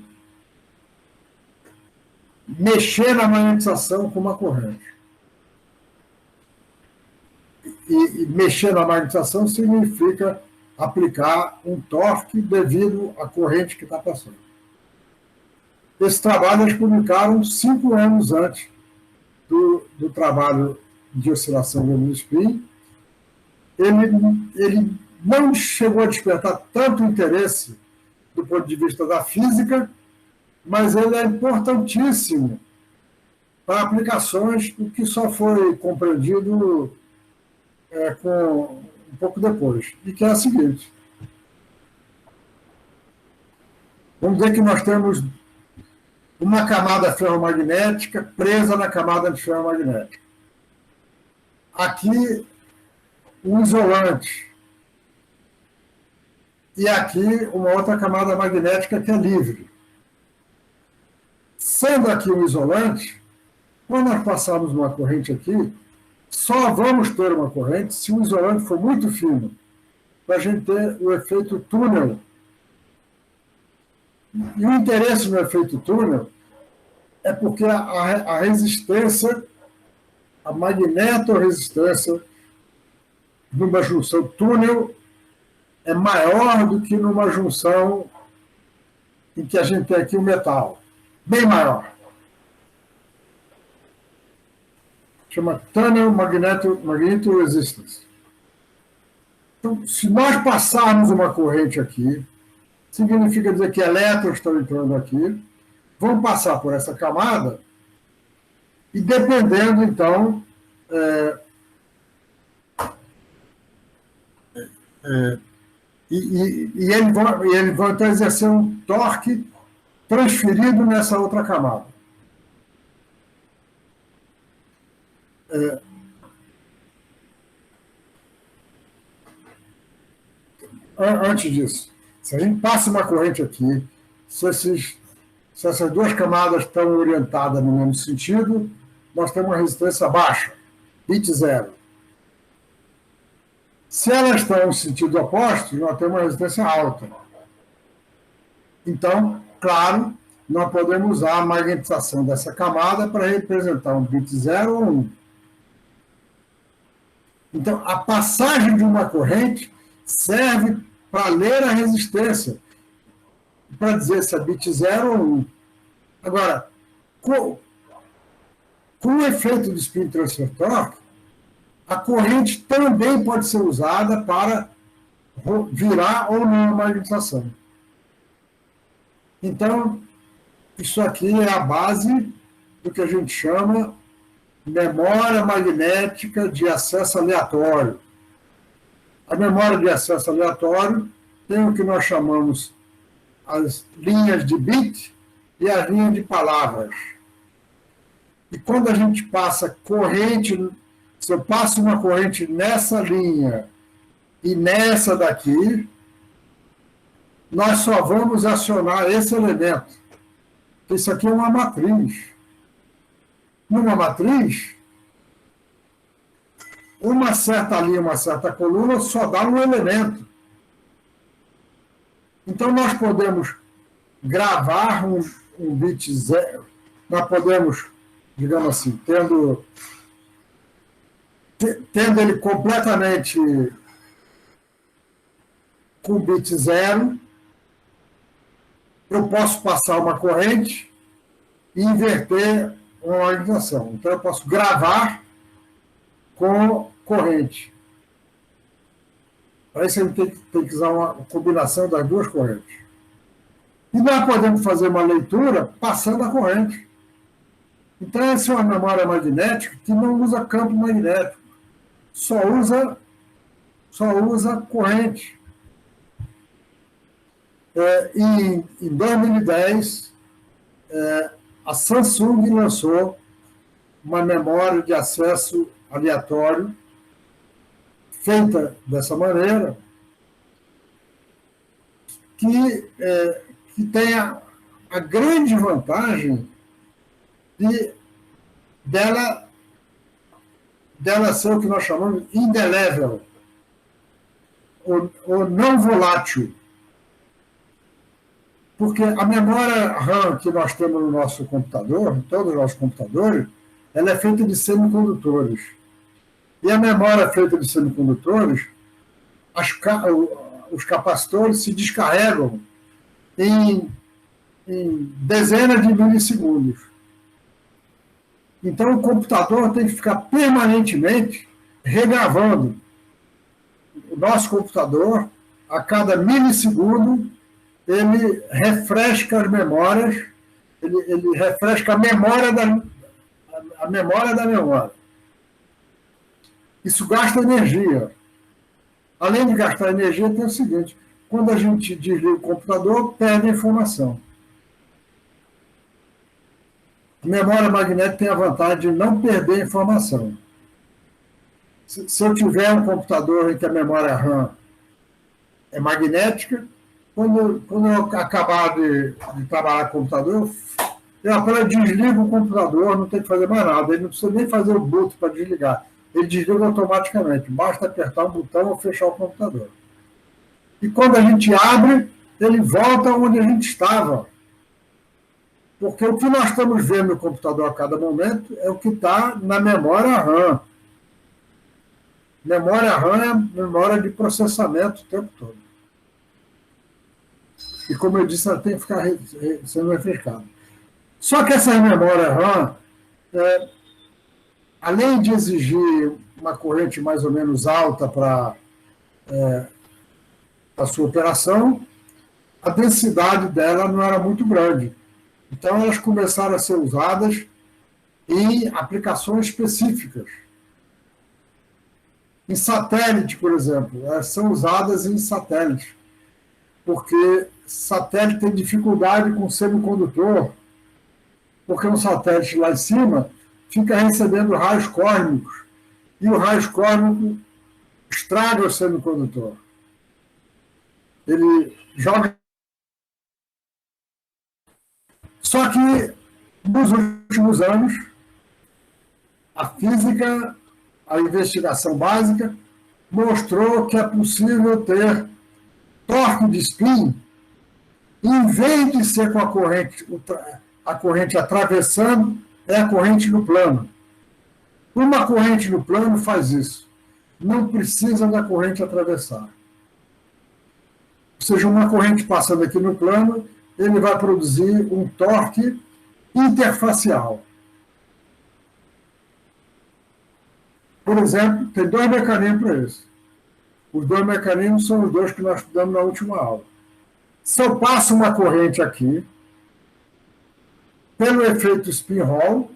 mexer na magnetização com uma corrente. E mexer na magnetização significa aplicar um torque devido à corrente que está passando. Esse trabalho eles publicaram 5 anos antes do trabalho de oscilação do spin. Ele não chegou a despertar tanto interesse do ponto de vista da física, mas ele é importantíssimo para aplicações, o que só foi compreendido com um pouco depois, e que é a seguinte. Vamos dizer que nós temos uma camada ferromagnética presa na camada de ferromagnética. Aqui, um isolante. E aqui, uma outra camada magnética que é livre. Sendo aqui um isolante, quando nós passarmos uma corrente aqui, só vamos ter uma corrente se o isolante for muito fino, para a gente ter o efeito túnel. E o interesse no efeito túnel é porque a resistência, a magnetorresistência numa junção túnel é maior do que numa junção em que a gente tem aqui o metal. Bem maior. Chama Tunnel Magnetic Resistance. Então, se nós passarmos uma corrente aqui, significa dizer que elétrons estão entrando aqui, vão passar por essa camada, e dependendo, então, eles vão então exercer um torque transferido nessa outra camada. Antes disso, se a gente passa uma corrente aqui, se essas duas camadas estão orientadas no mesmo sentido, nós temos uma resistência baixa, bit zero. Se elas estão em sentido oposto, nós temos uma resistência alta. Então, claro, nós podemos usar a magnetização dessa camada para representar um bit 0 ou 1. Então, a passagem de uma corrente serve para ler a resistência, para dizer se é bit 0 ou 1. Agora, com o efeito de spin transfer torque, a corrente também pode ser usada para virar ou não a magnetização. Então, isso aqui é a base do que a gente chama memória magnética de acesso aleatório. A memória de acesso aleatório tem o que nós chamamos as linhas de bit e as linhas de palavras. E quando a gente passa corrente, se eu passo uma corrente nessa linha e nessa daqui, nós só vamos acionar esse elemento. Isso aqui é uma matriz. Numa matriz, uma certa linha, uma certa coluna só dá um elemento. Então, nós podemos gravar um bit zero, nós podemos, digamos assim, tendo ele completamente com bit zero, eu posso passar uma corrente e inverter uma organização. Então, eu posso gravar com corrente. Para isso, a gente tem que usar uma combinação das duas correntes. E nós podemos fazer uma leitura passando a corrente. Então, essa é uma memória magnética que não usa campo magnético, só usa corrente. Em 2010, a Samsung lançou uma memória de acesso aleatório feita dessa maneira, que tem a grande vantagem dela ser o que nós chamamos de indelével, ou não volátil. Porque a memória RAM que nós temos no nosso computador, em todos os nossos computadores, ela é feita de semicondutores. E a memória feita de semicondutores, os capacitores se descarregam em dezenas de milissegundos. Então, o computador tem que ficar permanentemente regravando. O nosso computador, a cada milissegundo, ele refresca as memórias, ele refresca a memória da memória. Isso gasta energia. Além de gastar energia, tem o seguinte: quando a gente desliga o computador, perde a informação. A memória magnética tem a vantagem de não perder a informação. Se eu tiver um computador em que a memória RAM é magnética, quando eu acabar de trabalhar com o computador, eu apenas desligo o computador, não tem que fazer mais nada. Ele não precisa nem fazer o boot para desligar. Ele desliga automaticamente. Basta apertar um botão ou fechar o computador. E quando a gente abre, ele volta onde a gente estava. Porque o que nós estamos vendo no computador a cada momento é o que está na memória RAM. Memória RAM é a memória de processamento o tempo todo. E, como eu disse, ela tem que ficar sendo refrescada. Só que essa memória RAM, além de exigir uma corrente mais ou menos alta para a sua operação, a densidade dela não era muito grande. Então, elas começaram a ser usadas em aplicações específicas. Em satélite, por exemplo, elas são usadas em satélite, porque satélite tem dificuldade com semicondutor, porque um satélite lá em cima fica recebendo raios cósmicos, e o raio cósmico estraga o semicondutor. Ele joga. Só que, nos últimos anos, a física, a investigação básica, mostrou que é possível ter torque de spin, em vez de ser com a corrente atravessando, é a corrente no plano. Uma corrente no plano faz isso. Não precisa da corrente atravessar. Ou seja, uma corrente passando aqui no plano, ele vai produzir um torque interfacial. Por exemplo, tem dois mecanismos para isso. Os dois mecanismos são os dois que nós estudamos na última aula. Se eu passo uma corrente aqui, pelo efeito spin Hall,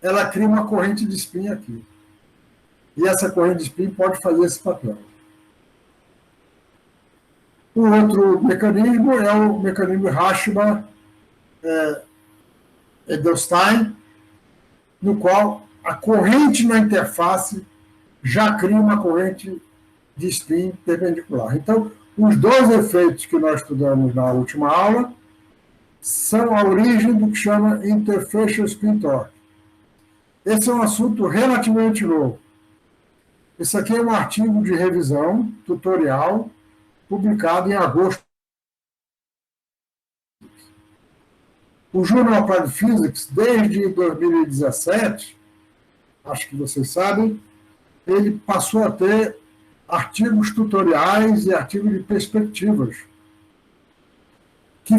ela cria uma corrente de spin aqui. E essa corrente de spin pode fazer esse papel. O outro mecanismo é o mecanismo Rashba-Edelstein, no qual a corrente na interface já cria uma corrente de spin perpendicular. Então, os dois efeitos que nós estudamos na última aula são a origem do que chama Interfacial Spin Torque. Esse é um assunto relativamente novo. Esse aqui é um artigo de revisão, tutorial, publicado em agosto. O Journal Applied Physics, desde 2017, acho que vocês sabem, ele passou a ter artigos tutoriais e artigos de perspectivas, que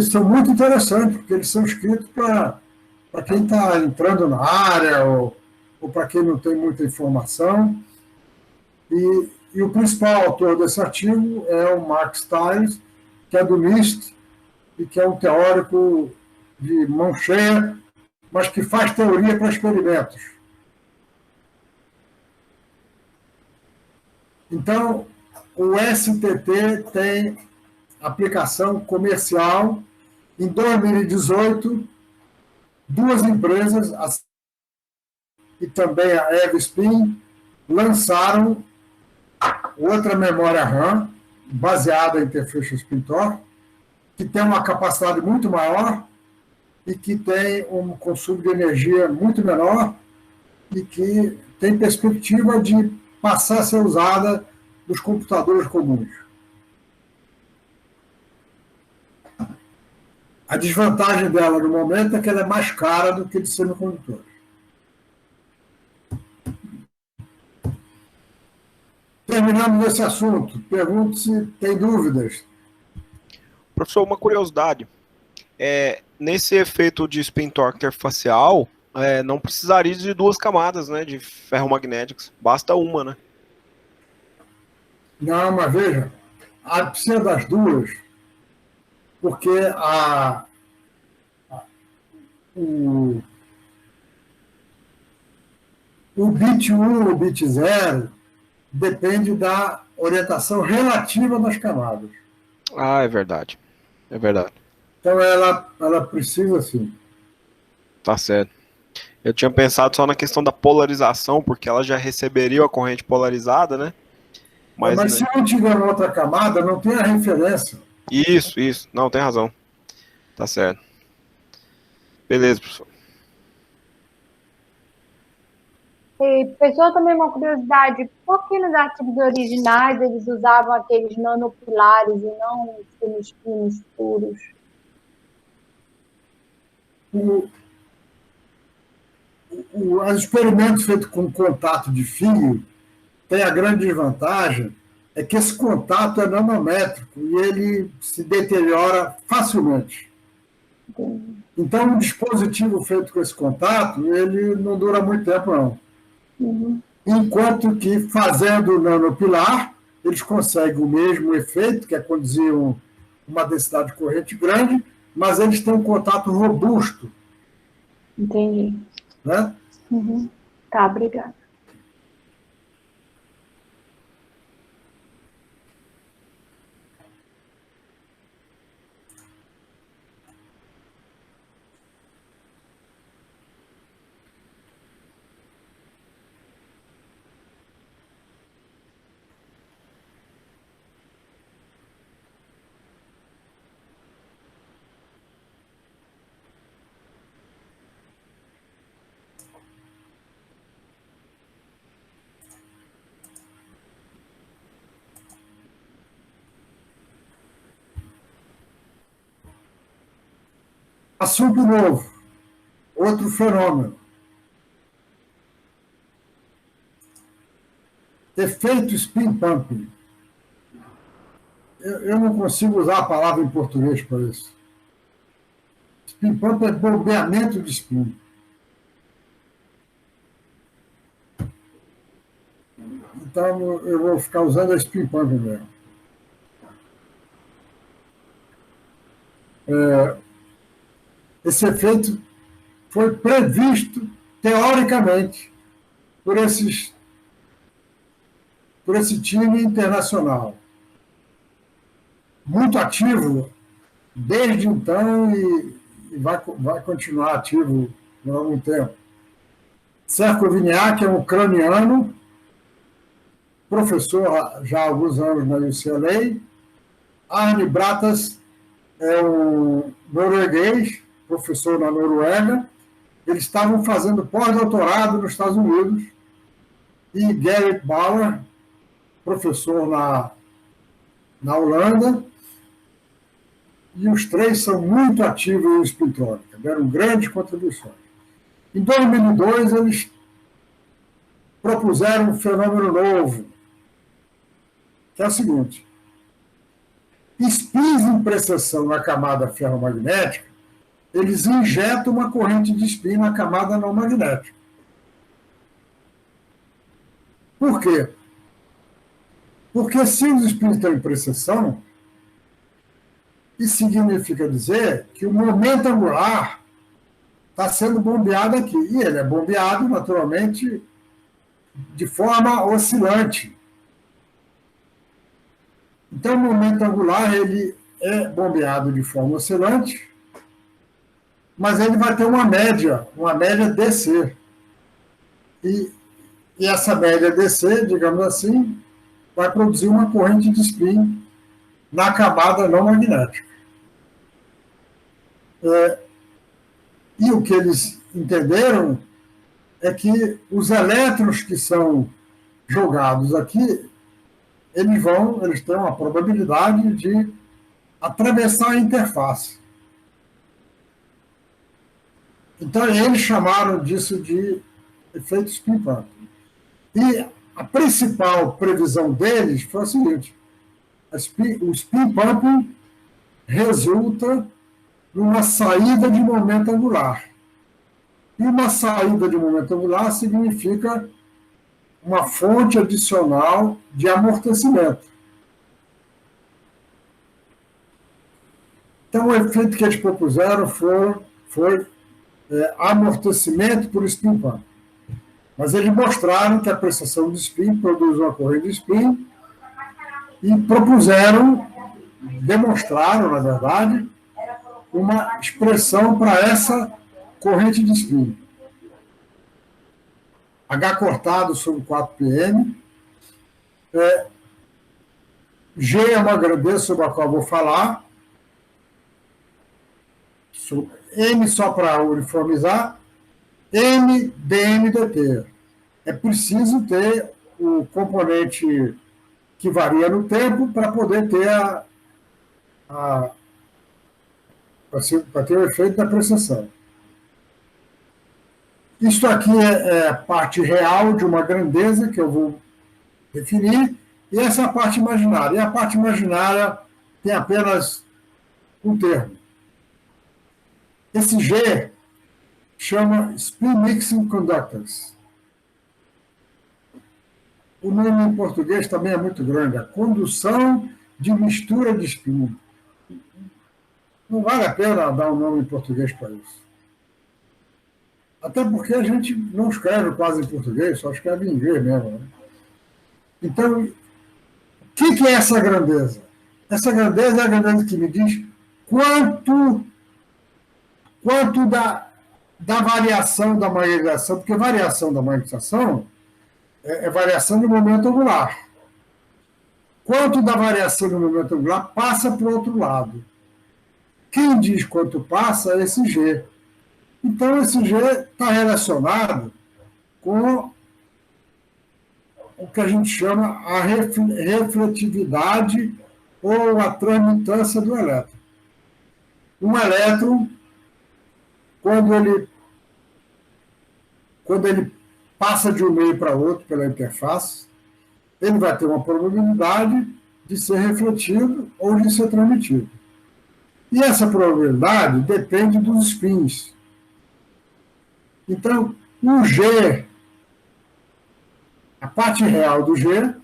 são muito interessantes, porque eles são escritos para quem está entrando na área ou para quem não tem muita informação. E o principal autor desse artigo é o Mark Stiles, que é do NIST e que é um teórico de mão cheia, mas que faz teoria para experimentos. Então, o STT tem aplicação comercial. Em 2018, duas empresas, e também a Evspin, lançaram outra memória RAM, baseada em Interfacial Spin Torque, que tem uma capacidade muito maior e que tem um consumo de energia muito menor e que tem perspectiva de passar a ser usada nos computadores comuns. A desvantagem dela no momento é que ela é mais cara do que de semicondutores. Terminamos esse assunto. Pergunto se tem dúvidas. Professor, uma curiosidade. Nesse efeito de spin torque interfacial, não precisaria de duas camadas, né, de ferromagnéticos. Basta uma, né? Não, mas veja, precisa das duas, porque o bit 1 e o bit 0 depende da orientação relativa das camadas. Ah, é verdade. É verdade. Então, ela precisa, sim. Tá certo. Eu tinha pensado só na questão da polarização, porque ela já receberia a corrente polarizada, né? Mas né? Se não tiver outra camada, não tem a referência. Isso. Não, tem razão. Tá certo. Beleza, professor. E, professor, também uma curiosidade, por que nos artigos originais eles usavam aqueles nanopilares e não os pinos puros? Os experimentos feitos com contato de fio têm a grande desvantagem é que esse contato é nanométrico e ele se deteriora facilmente. Então, um dispositivo feito com esse contato, ele não dura muito tempo, não. Uhum. Enquanto que, fazendo nanopilar, eles conseguem o mesmo efeito, que é conduzir uma densidade de corrente grande, mas eles têm um contato robusto. Entendi. Né? Uhum. Tá, obrigada. Assunto novo. Outro fenômeno. Efeito spin pumping. Eu não consigo usar a palavra em português para isso. Spin pump é bombeamento de spin. Então, eu vou ficar usando a spin pump mesmo. Esse efeito foi previsto, teoricamente, por esse time internacional. Muito ativo desde então e vai continuar ativo por algum tempo. Serko Viniak é um ucraniano, professor já há alguns anos na UCLA. Arne Bratas é um norueguês, professor na Noruega. Eles estavam fazendo pós-doutorado nos Estados Unidos. E Gerrit Bauer, professor na Holanda. E os três são muito ativos em espintrônica, deram grandes contribuições. Em 2002, eles propuseram um fenômeno novo, que é o seguinte: spins em precessão na camada ferromagnética, eles injetam uma corrente de spin na camada não magnética. Por quê? Porque se os spins estão em precessão, isso significa dizer que o momento angular está sendo bombeado aqui. E ele é bombeado, naturalmente, de forma oscilante. Então, o momento angular ele é bombeado de forma oscilante, mas ele vai ter uma média DC. E essa média DC, digamos assim, vai produzir uma corrente de spin na camada não magnética. E o que eles entenderam é que os elétrons que são jogados aqui, eles têm uma probabilidade de atravessar a interface. Então, eles chamaram disso de efeito spin pump. E a principal previsão deles foi a seguinte: o spin pump resulta numa saída de momento angular. E uma saída de momento angular significa uma fonte adicional de amortecimento. Então, o efeito que eles propuseram foi amortecimento por spin pump. Mas eles mostraram que a prestação de spin produz uma corrente de spin e demonstraram, na verdade, uma expressão para essa corrente de spin. H cortado sobre 4πm. G é uma grandeza sobre a qual eu vou falar. M só para uniformizar. M, dm, dt. É preciso ter o componente que varia no tempo para poder ter para ter o efeito da precessão. Isto aqui é a parte real de uma grandeza que eu vou definir, e essa é a parte imaginária. E a parte imaginária tem apenas um termo. Esse G chama Spin Mixing Conductance. O nome em português também é muito grande, a condução de mistura de spin. Não vale a pena dar um nome em português para isso. Até porque a gente não escreve quase em português, só escreve em inglês mesmo. Né? Então, o que é essa grandeza? Essa grandeza é a grandeza que me diz quanto da variação da magnetização, porque variação da magnetização é variação do momento angular. Quanto da variação do momento angular passa para o outro lado. Quem diz quanto passa é esse G. Então, esse G está relacionado com o que a gente chama a refletividade ou a transmitância do elétron. Um elétron, quando ele passa de um meio para outro pela interface, ele vai ter uma probabilidade de ser refletido ou de ser transmitido. E essa probabilidade depende dos spins. Então, o G a parte real do G,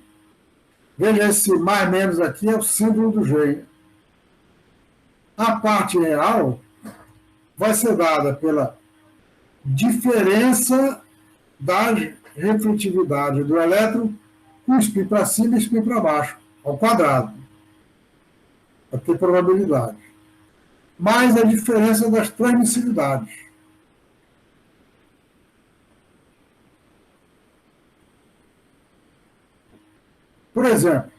veja esse mais menos aqui é o símbolo do G. A parte real vai ser dada pela diferença da refletividade do elétron com spin para cima e spin para baixo, ao quadrado, para ter probabilidade. Mais a diferença das transmissividades. Por exemplo,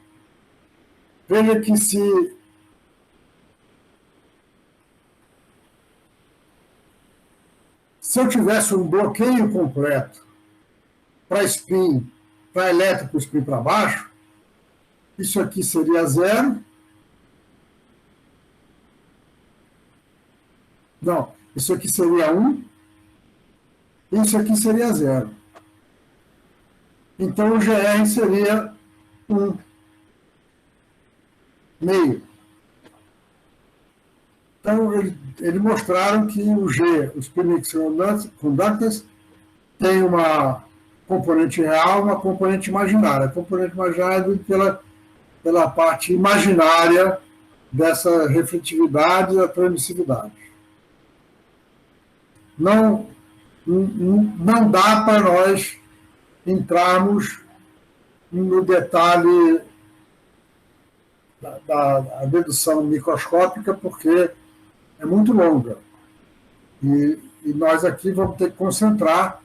veja que se eu tivesse um bloqueio completo para spin, para elétrico, spin para baixo, isso aqui seria 0. Não, isso aqui seria 1. Isso aqui seria 0. Então, o GR seria 1 meio. Então, eles mostraram que o G, os semiconductors, tem uma componente real, uma componente imaginária. A componente imaginária é pela parte imaginária dessa refletividade e da transmissividade. Não dá para nós entrarmos no detalhe da dedução microscópica, porque é muito longa. E nós aqui vamos ter que concentrar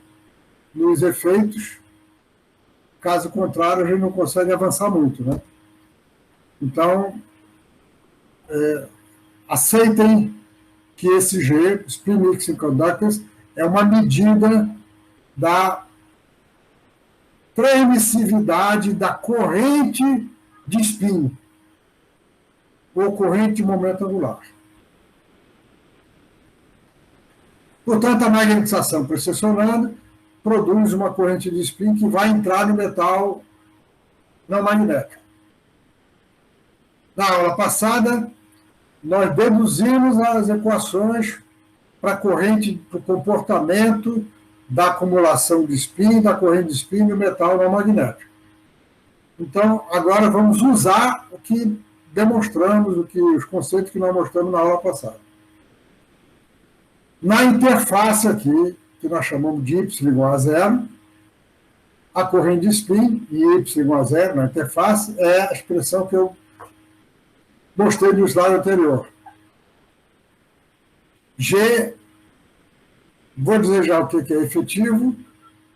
nos efeitos, caso contrário, a gente não consegue avançar muito, né? Então, aceitem que esse G, Spin Mixing Conductors, é uma medida da transmissividade da corrente de spin, ou corrente de momento angular. Portanto, a magnetização precessionando produz uma corrente de spin que vai entrar no metal não magnético. Na aula passada, nós deduzimos as equações para a corrente, para o comportamento da acumulação de spin, da corrente de spin no metal não magnético. Então, agora vamos usar o que demonstramos, os conceitos que nós mostramos na aula passada. Na interface aqui, que nós chamamos de y igual a 0, a corrente de spin, e y igual a 0 na interface, é a expressão que eu mostrei no slide anterior. G, vou dizer já o que é efetivo,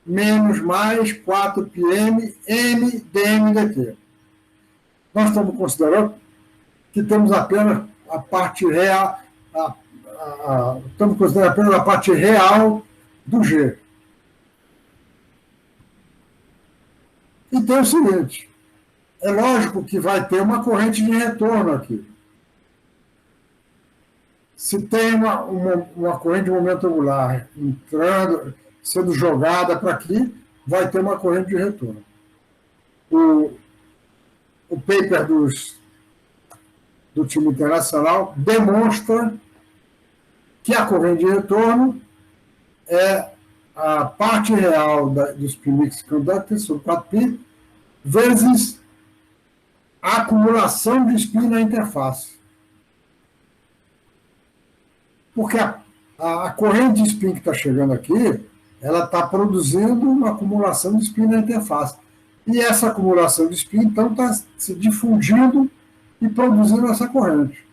menos mais 4πm m dm dt. Nós estamos considerando que temos apenas a parte real, estamos considerando apenas a parte real do G. E tem o seguinte, é lógico que vai ter uma corrente de retorno aqui. Se tem uma corrente de momento angular entrando, sendo jogada para aqui, vai ter uma corrente de retorno. O paper do time internacional demonstra que a corrente de retorno é a parte real dos spin mixing conductors, sobre 4π, vezes a acumulação de spin na interface. Porque a corrente de spin que está chegando aqui, ela está produzindo uma acumulação de spin na interface. E essa acumulação de spin, então, está se difundindo e produzindo essa corrente.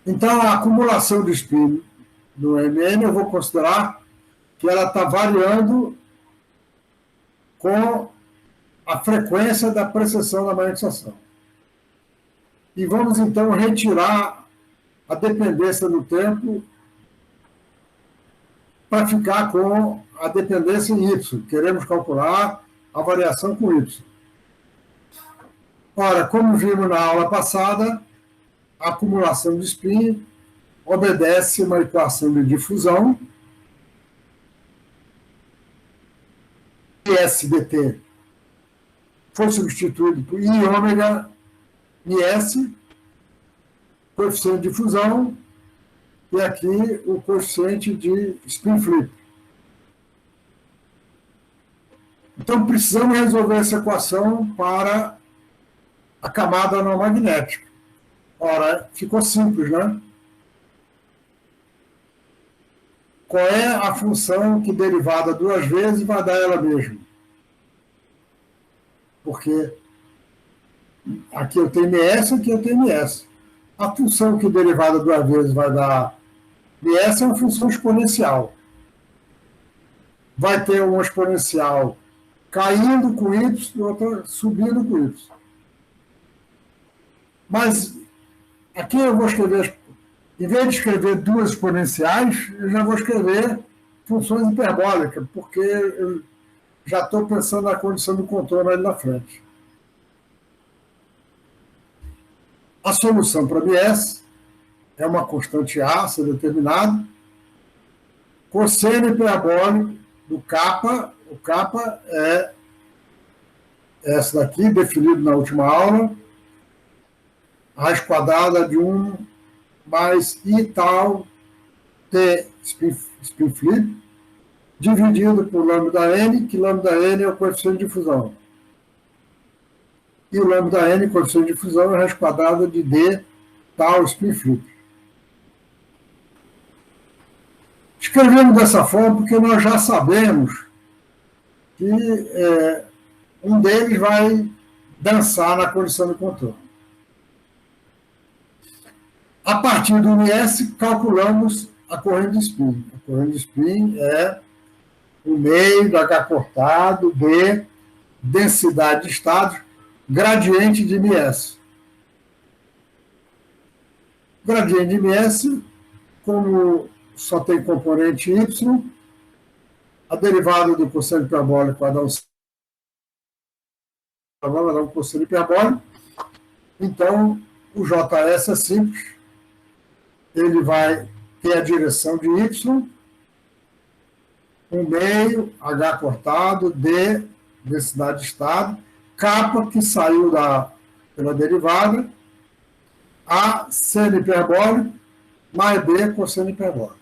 Então, a acumulação de spin no MN, eu vou considerar que ela está variando com a frequência da precessão da magnetização. E vamos, então, retirar a dependência do tempo para ficar com a dependência em Y. Queremos calcular a variação com Y. Ora, como vimos na aula passada, a acumulação de spin obedece uma equação de difusão. S dt foi substituído por I ômega IS, coeficiente de difusão, e aqui o coeficiente de spin flip. Então, precisamos resolver essa equação para a camada não magnética. Ora, ficou simples, né? Qual é a função que derivada duas vezes vai dar ela mesma? Porque aqui eu tenho MS, aqui eu tenho MS. A função que derivada duas vezes vai dar MS é uma função exponencial. Vai ter uma exponencial caindo com Y e outra subindo com Y. Mas aqui eu vou escrever, em vez de escrever duas exponenciais, eu já vou escrever funções hiperbólicas, porque eu já estou pensando na condição do contorno ali na frente. A solução para MS é uma constante A a ser determinada, cosseno hiperbólico do kappa, o kappa é essa daqui, definido na última aula, raiz quadrada de 1 mais I tal T spin flip, dividido por lambda n, que lambda n é o coeficiente de fusão. E o lambda n, coeficiente de fusão, é a raiz quadrada de D tal spin flip. Escrevemos dessa forma porque nós já sabemos que um deles vai dançar na condição de contorno. A partir do MS, calculamos a corrente de spin. A corrente de spin é o meio do H cortado de densidade de estados, gradiente de MS. Gradiente de MS, como só tem componente Y, a derivada do cosseno hiperbólico vai dar um cosseno hiperbólico. Então, o JS é simples. Ele vai ter a direção de Y, 1 meio, H cortado, D, densidade de estado, kappa, que saiu pela derivada, A, seno hiperbólico, mais B, cosseno hiperbólico.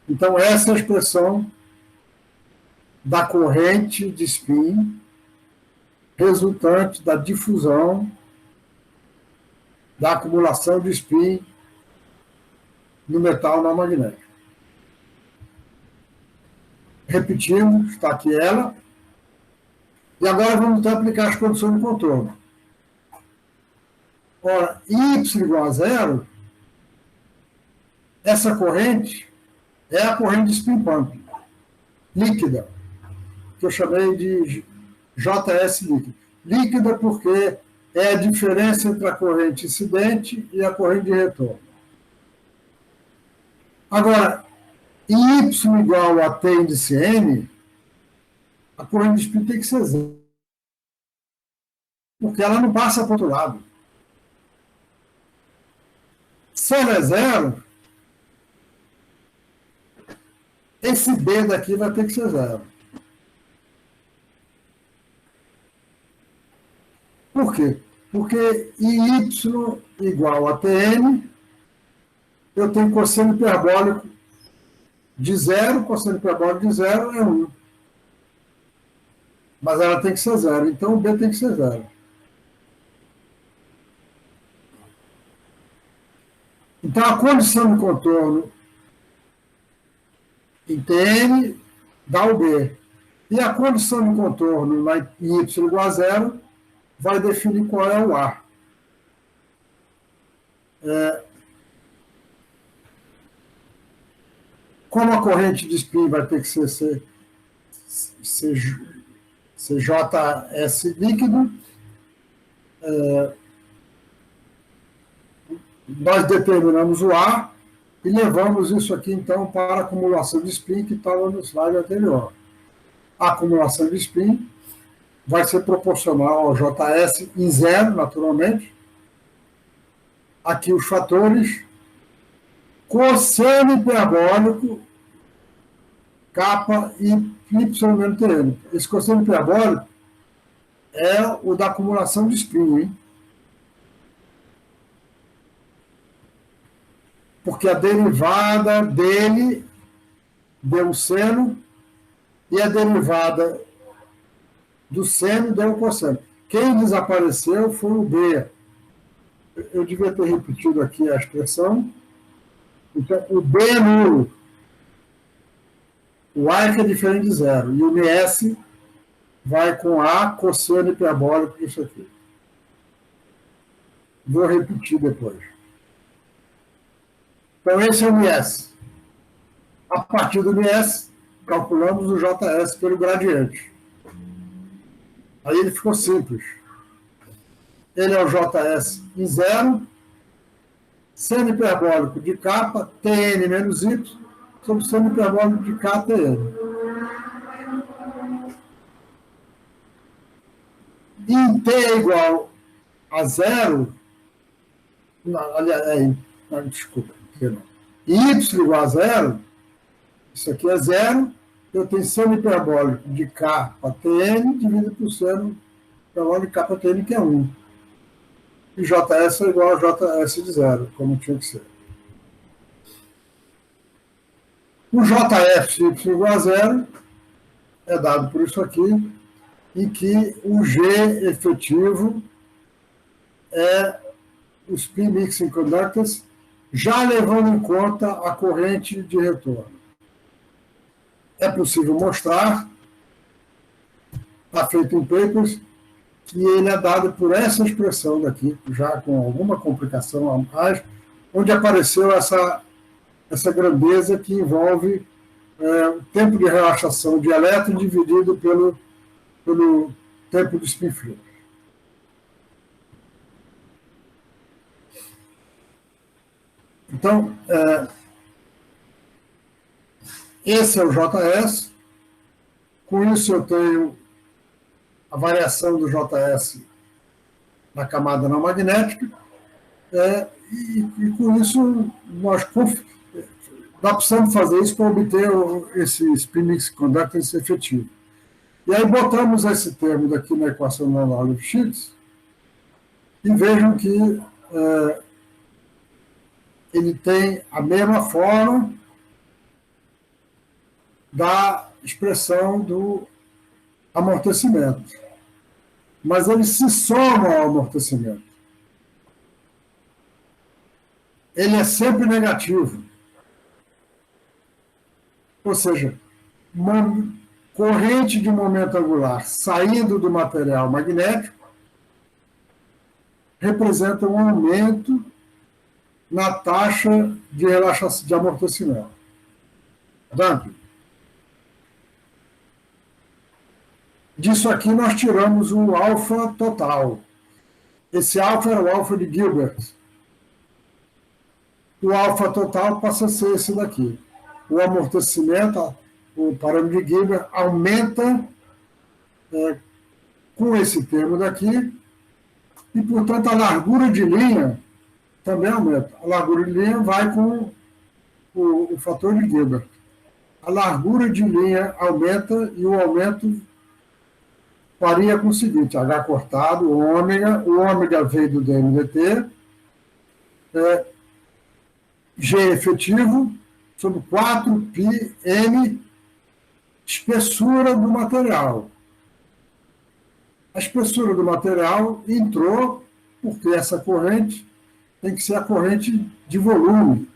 Então, essa é a expressão da corrente de spin resultante da difusão da acumulação de spin no metal não magnético. Repetindo, está aqui ela. E agora vamos aplicar as condições de contorno. Ora, Y igual a zero, essa corrente é a corrente de spin pump, líquida, que eu chamei de JS líquida. Líquida porque é a diferença entre a corrente incidente e a corrente de retorno. Agora, em Y igual a T índice N, a corrente de spin tem que ser zero, porque ela não passa para o outro lado. Se ela é zero, esse B daqui vai ter que ser zero. Por quê? Porque em Y igual a Tn, eu tenho cosseno hiperbólico de zero, cosseno hiperbólico de zero é 1. Mas ela tem que ser zero, então o B tem que ser zero. Então a condição de contorno em Tn dá o B. E a condição de contorno em Y igual a zero vai definir qual é o A. Como a corrente de spin vai ter que ser JS líquido, nós determinamos o A e levamos isso aqui, então, para a acumulação de spin que estava no slide anterior. A acumulação de spin vai ser proporcional ao JS em zero, naturalmente. Aqui os fatores. Cosseno hiperbólico, kappa e Y menos Tn. Esse cosseno hiperbólico é o da acumulação de spin, hein? porque a derivada dele deu o seno e a derivada do seno deu o cosseno. Quem desapareceu foi o B. Eu devia ter repetido aqui a expressão. Então, o B é nulo. O A é que é diferente de zero. E o MS vai com A cosseno hiperbólico disso aqui. Vou repetir depois. Então, esse é o MS. A partir do MS, calculamos o JS pelo gradiente. Aí ele ficou simples. Ele é o JS em zero, seno hiperbólico de capa, Tn menos Y, sobre seno hiperbólico de K, Tn. E em T é igual a zero, desculpa, em Y igual a zero, isso aqui é zero, eu tenho seno hiperbólico de K para Tn, dividido por seno hiperbólico de K para Tn, que é 1. E JS é igual a JS de zero, como tinha que ser. O JF igual a zero é dado por isso aqui, em que o G efetivo é os P-mixing conductors, já levando em conta a corrente de retorno. É possível mostrar, está feito em papers, que ele é dado por essa expressão daqui, já com alguma complicação a mais, onde apareceu essa grandeza que envolve o tempo de relaxação de elétron dividido pelo tempo de spin flux. Então, esse é o JS. Com isso, eu tenho a variação do JS na camada não magnética. E com isso, nós precisamos fazer isso para obter esse spin mix conductance efetivo. E aí botamos esse termo daqui na equação da Lipschitz e vejam que ele tem a mesma forma da expressão do amortecimento. Mas ele se soma ao amortecimento. Ele é sempre negativo. Ou seja, uma corrente de momento angular saindo do material magnético representa um aumento na taxa de relaxação, de amortecimento. Damping. Disso aqui nós tiramos o alfa total. Esse alfa era o alfa de Gilbert. O alfa total passa a ser esse daqui. O amortecimento, o parâmetro de Gilbert, aumenta com esse termo daqui e, portanto, a largura de linha também aumenta. A largura de linha vai com o fator de Gilbert. A largura de linha aumenta e o aumento varia com o seguinte: H cortado, o ômega veio do DMDT, G efetivo, sobre 4πm, espessura do material. A espessura do material entrou porque essa corrente tem que ser a corrente de volume.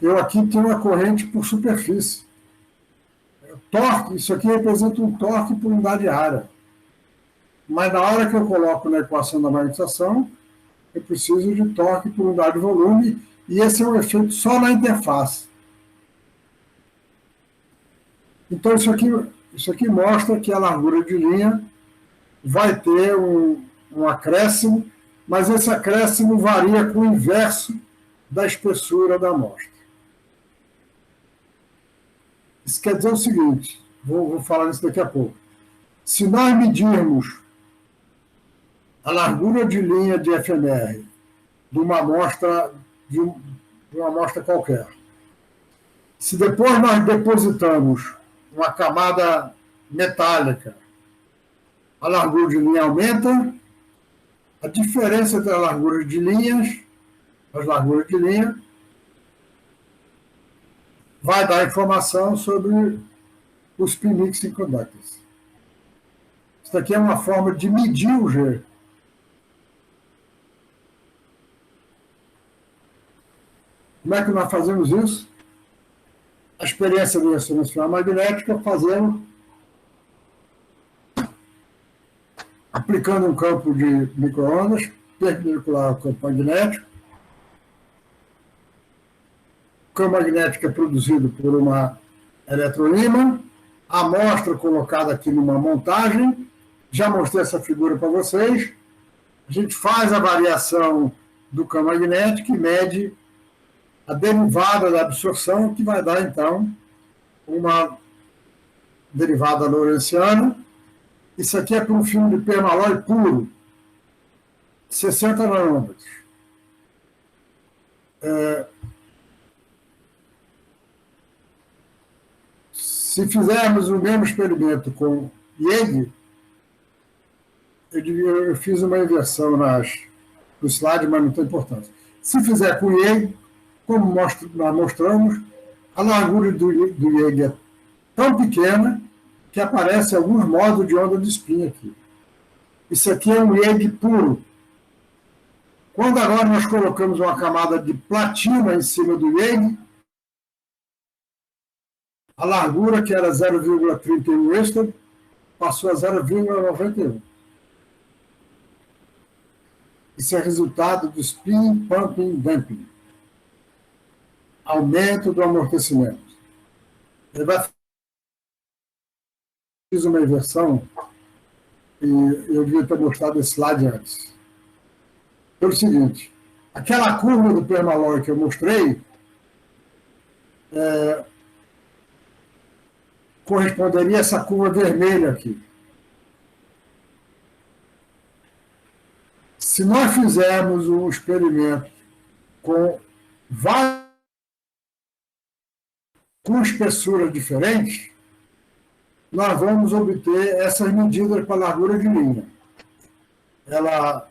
Eu aqui tenho uma corrente por superfície. Torque, isso aqui representa um torque por unidade de área. Mas na hora que eu coloco na equação da magnetização, eu preciso de torque por unidade de volume, e esse é um efeito só na interface. Então, isso aqui mostra que a largura de linha vai ter um acréscimo, mas esse acréscimo varia com o inverso da espessura da amostra. Isso quer dizer o seguinte, vou falar isso daqui a pouco. Se nós medirmos a largura de linha de FMR de uma amostra qualquer, se depois nós depositamos uma camada metálica, a largura de linha aumenta, a diferença entre a largura de linhas as larguras de linha, vai dar informação sobre os P-mixing conductors. Isso aqui é uma forma de medir o G. Como é que nós fazemos isso? A experiência de ressonância magnética fazendo, aplicando um campo de micro-ondas perpendicular ao campo magnético. O campo magnético é produzido por uma eletroímã, a amostra colocada aqui numa montagem. Já mostrei essa figura para vocês. A gente faz a variação do campo magnético e mede a derivada da absorção, que vai dar, então, uma derivada lorentziana. Isso aqui é para um filme de permalói puro, 60 nanômetros. Se fizermos o mesmo experimento com IEG, eu fiz uma inversão no slide, mas não tem importância. Se fizer com IEG, como nós mostramos, a largura do IEG é tão pequena que aparece alguns modos de onda de spin aqui. Isso aqui é um IEG puro. Quando agora nós colocamos uma camada de platina em cima do IEG, a largura, que era 0,31 Western, passou a 0,91. Isso é resultado do spin, pumping, damping. Aumento do amortecimento. Ele vai fiz uma inversão e eu devia ter mostrado esse slide antes. Pelo seguinte, aquela curva do permalói que eu mostrei corresponderia a essa curva vermelha aqui. Se nós fizermos um experimento com espessuras diferentes, nós vamos obter essas medidas para a largura de linha. Ela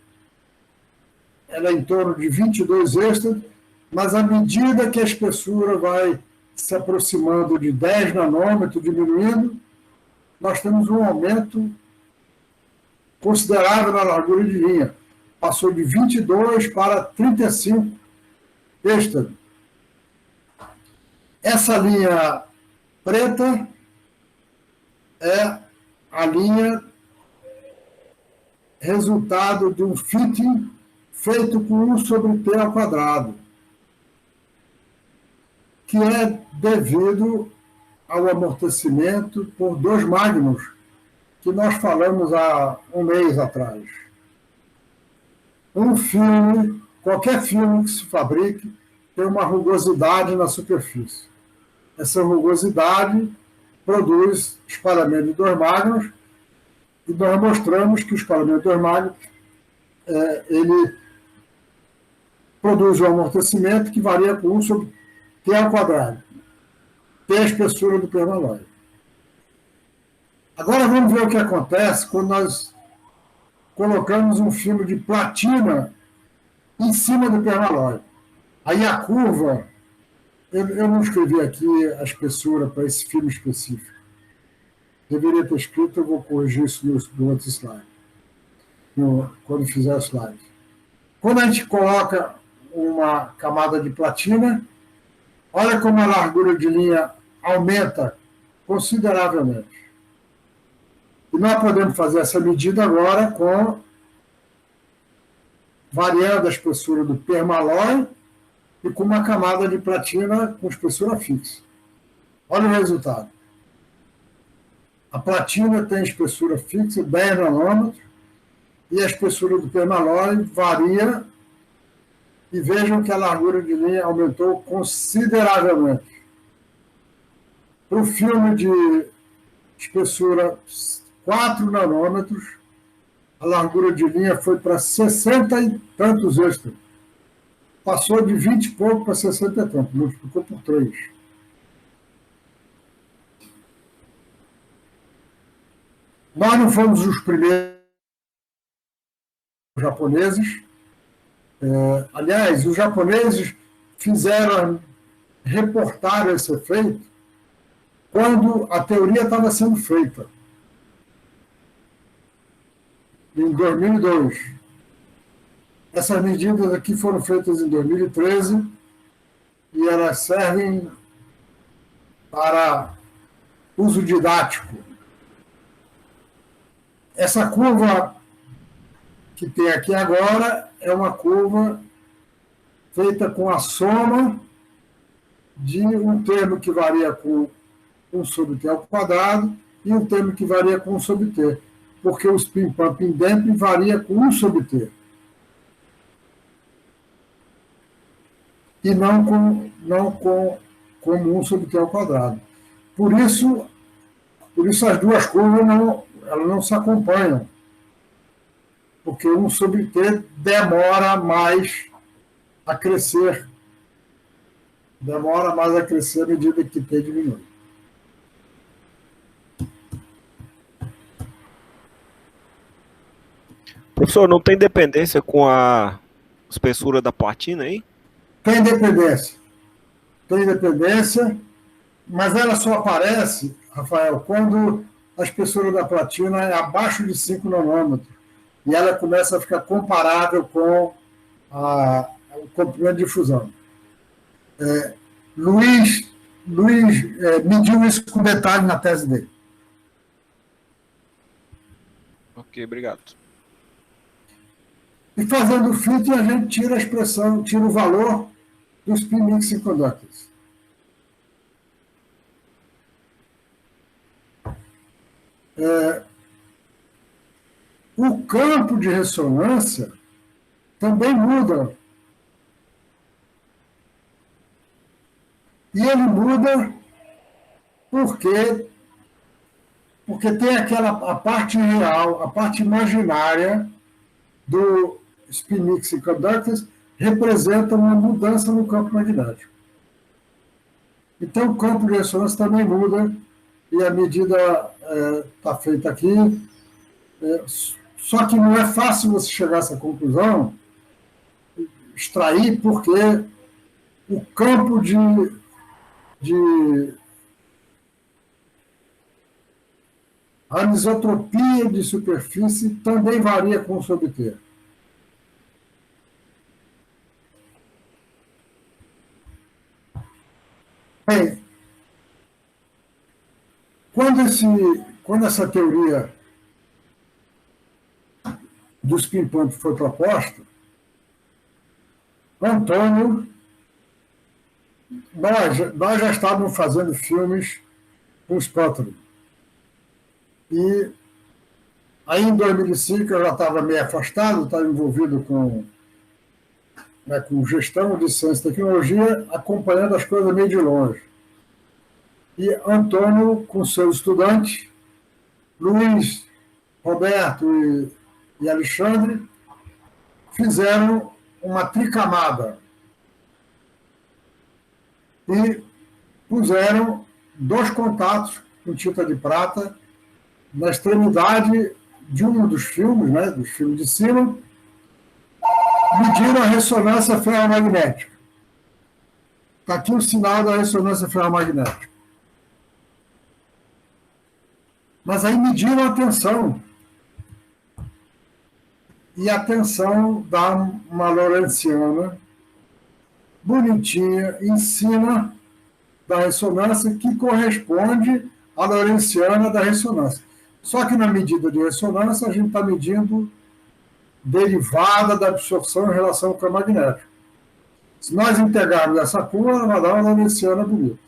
é em torno de 22 Western, mas à medida que a espessura vai se aproximando de 10 nanômetros, diminuindo, nós temos um aumento considerável na largura de linha. Passou de 22 para 35 Western. Essa linha preta é a linha resultado de um fitting feito com 1/T², que é devido ao amortecimento por 2 magnums, que nós falamos há um mês atrás. Um filme, qualquer filme que se fabrique, tem uma rugosidade na superfície. Essa rugosidade produz espalhamento de 2 magnums, e nós mostramos que o espalhamento de 2 magnums ele produz um amortecimento que varia com 1/T². T é a espessura do permalói. Agora vamos ver o que acontece quando nós colocamos um filme de platina em cima do permalói. Aí a curva, eu não escrevi aqui a espessura para esse filme específico. Deveria ter escrito, eu vou corrigir isso no outro slide, quando fizer o slide. Quando a gente coloca uma camada de platina, olha como a largura de linha aumenta consideravelmente. E nós podemos fazer essa medida agora variando a espessura do permalói e com uma camada de platina com espessura fixa. Olha o resultado. A platina tem espessura fixa, 10 nanômetros, e a espessura do permalói varia, e vejam que a largura de linha aumentou consideravelmente. Para o filme de espessura 4 nanômetros, a largura de linha foi para 60 e tantos Western. Passou de 20 e pouco para 60 e tanto, multiplicou por 3. Nós não fomos os primeiros japoneses. Aliás, os japoneses reportaram esse efeito quando a teoria estava sendo feita, em 2002. Essas medidas aqui foram feitas em 2013 e elas servem para uso didático. Essa curva que tem aqui agora é uma curva feita com a soma de um termo que varia com 1 sobre t ao quadrado e um termo que varia com 1 sobre t, porque o spin pumping damping varia com 1 sobre t. E não como 1 sobre t ao quadrado. Por isso as duas curvas elas não se acompanham, porque 1 sobre t demora mais a crescer. Demora mais a crescer à medida que t diminui. Professor, não tem dependência com a espessura da platina aí? Tem dependência, mas ela só aparece, Rafael, quando a espessura da platina é abaixo de 5 nanômetros e ela começa a ficar comparável com o comprimento de difusão. Luiz mediu isso com detalhe na tese dele. Ok, obrigado. E fazendo o filtro, a gente tira a expressão, tira o valor dos spin mixing conductors. O campo de ressonância também muda. E ele muda porque tem a parte real, a parte imaginária do spin mixing conductors representa uma mudança no campo magnético. Então, o campo de ressonância também muda e a medida está feita aqui. Só que não é fácil você chegar a essa conclusão, extrair, porque o campo de anisotropia de superfície também varia com o sobre T. Bem, quando essa teoria do spin pump foi proposta, Antônio, nós já estávamos fazendo filmes com o Spotlight. E aí, em 2005, eu já estava meio afastado, estava envolvido com gestão de ciência e tecnologia, acompanhando as coisas meio de longe. E Antônio, com seus estudantes, Luiz, Roberto e Alexandre, fizeram uma tricamada e puseram 2 contatos com tinta de prata na extremidade de um dos filmes, dos filmes de cima, mediram a ressonância ferromagnética. Está aqui o sinal da ressonância ferromagnética. Mas aí mediram a tensão. E a tensão dá uma lorentziana bonitinha em cima da ressonância, que corresponde à lorentziana da ressonância. Só que na medida de ressonância, a gente está medindo derivada da absorção em relação ao campo magnético. Se nós integrarmos essa curva, vai dar uma lorentziana bonita.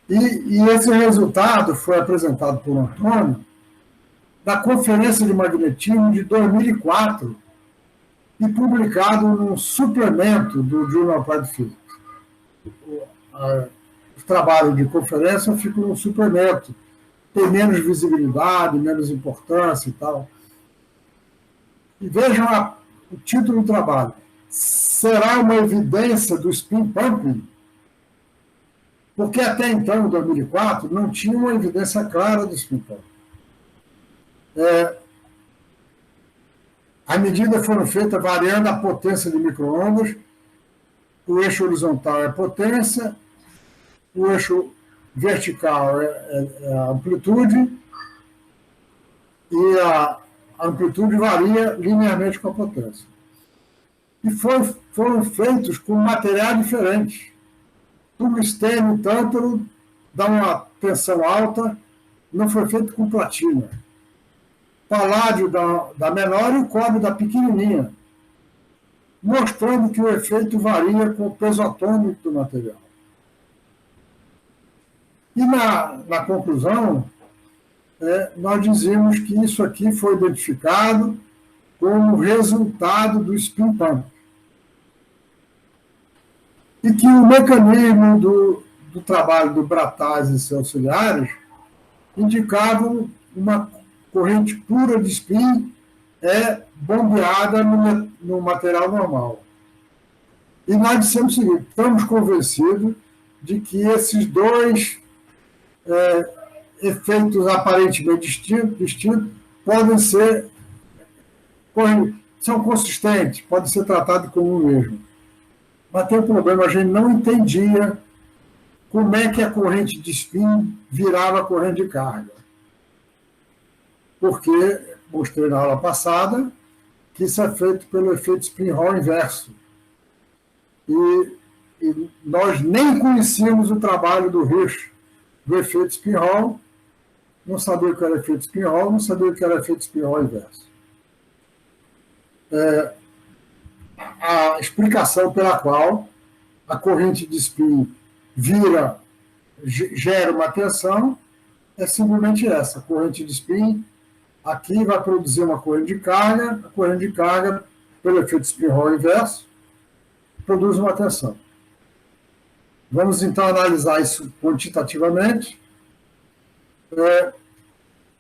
E esse resultado foi apresentado por Antônio na Conferência de Magnetismo de 2004 e publicado num suplemento do Journal of Applied Physics. Os trabalhos de conferência ficam no suplemento, tem menos visibilidade, menos importância e tal. E vejam o título do trabalho. Será uma evidência do spin pumping? Porque até então, em 2004, não tinha uma evidência clara do spin pumping. As medidas foram feitas variando a potência de micro-ondas. O eixo horizontal é a potência, o eixo vertical é a amplitude, e a amplitude varia linearmente com a potência. E foram feitos com materiais diferentes. Tungstênio e tântalo dá uma tensão alta, não foi feito com platina. Paládio da menor e o cobre da pequenininha, mostrando que o efeito varia com o peso atômico do material. E na conclusão, nós dizemos que isso aqui foi identificado como resultado do spin pump. E que o mecanismo do trabalho do Brattais e seus auxiliares indicavam uma corrente pura de spin bombeada no material normal. E nós dissemos o seguinte: estamos convencidos de que esses dois efeitos aparentemente distintos podem são consistentes, podem ser tratados como o mesmo. Mas tem um problema, a gente não entendia como é que a corrente de spin virava a corrente de carga. Porque, mostrei na aula passada, que isso é feito pelo efeito spin-Hall inverso. E nós nem conhecíamos o trabalho do Hirsch, do efeito spin-Hall, não sabia o que era efeito spin-Hall, não sabia o que era efeito spin-Hall inverso. A explicação pela qual a corrente de spin gera uma tensão é simplesmente essa. A corrente de spin aqui vai produzir uma corrente de carga, a corrente de carga, pelo efeito spin-Hall inverso, produz uma tensão. Vamos então analisar isso quantitativamente.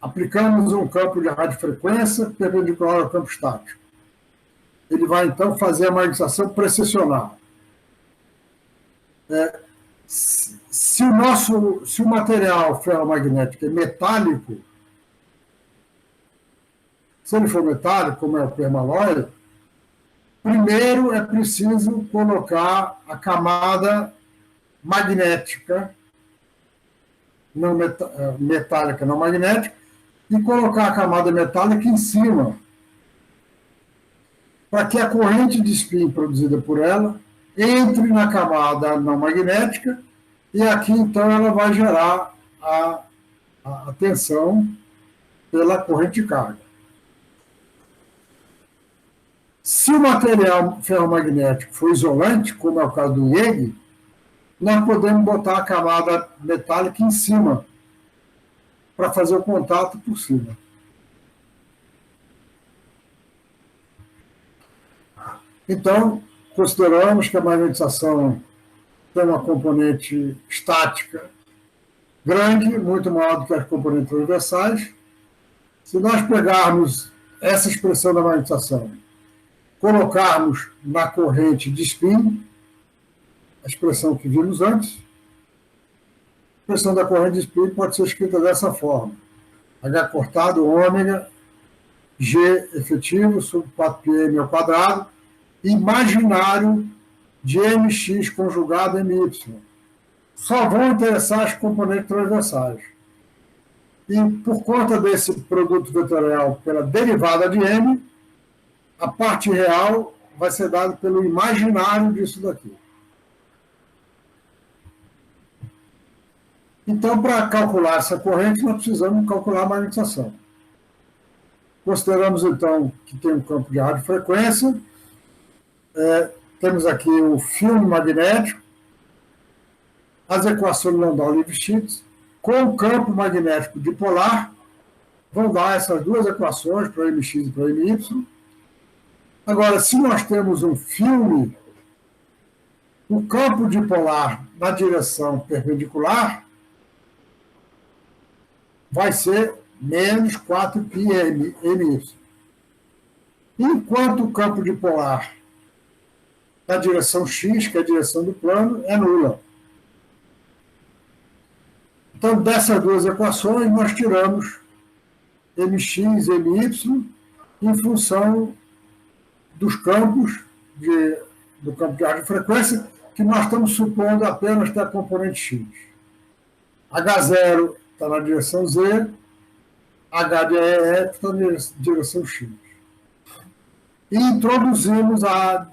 Aplicamos um campo de radiofrequência perpendicular ao campo estático. Ele vai então fazer a magnetização precessional. Se o material ferromagnético é metálico, se ele for metálico, como é o permalloy, primeiro é preciso colocar a camada magnética, não metálica, não magnética, e colocar a camada metálica em cima, para que a corrente de spin produzida por ela entre na camada não magnética, e aqui então ela vai gerar a tensão pela corrente de carga. Se o material ferromagnético for isolante, como é o caso do IEG, nós podemos botar a camada metálica em cima, para fazer o contato por cima. Então, consideramos que a magnetização tem uma componente estática grande, muito maior do que as componentes universais. Se nós pegarmos essa expressão da magnetização, colocarmos na corrente de spin, a expressão que vimos antes, a expressão da corrente de spin pode ser escrita dessa forma: H cortado, ômega, G efetivo, sobre 4πm ao quadrado, imaginário de mx conjugado my. Só vão interessar as componentes transversais. E por conta desse produto vetorial pela derivada de m, a parte real vai ser dada pelo imaginário disso daqui. Então, para calcular essa corrente, nós precisamos calcular a magnetização. Consideramos, então, que tem um campo de radiofrequência, temos aqui o filme magnético, as equações de Landau-Lifshitz, com o campo magnético dipolar, vão dar essas duas equações, para mx e para my. Agora, se nós temos um filme, o campo dipolar na direção perpendicular vai ser menos 4πm my. Enquanto o campo dipolar na direção x, que é a direção do plano, é nula. Então, dessas duas equações, nós tiramos mx e my em função dos campos do campo de radiofrequência, que nós estamos supondo apenas ter a componente X. H0 está na direção Z, HDEF está na direção X. E introduzimos a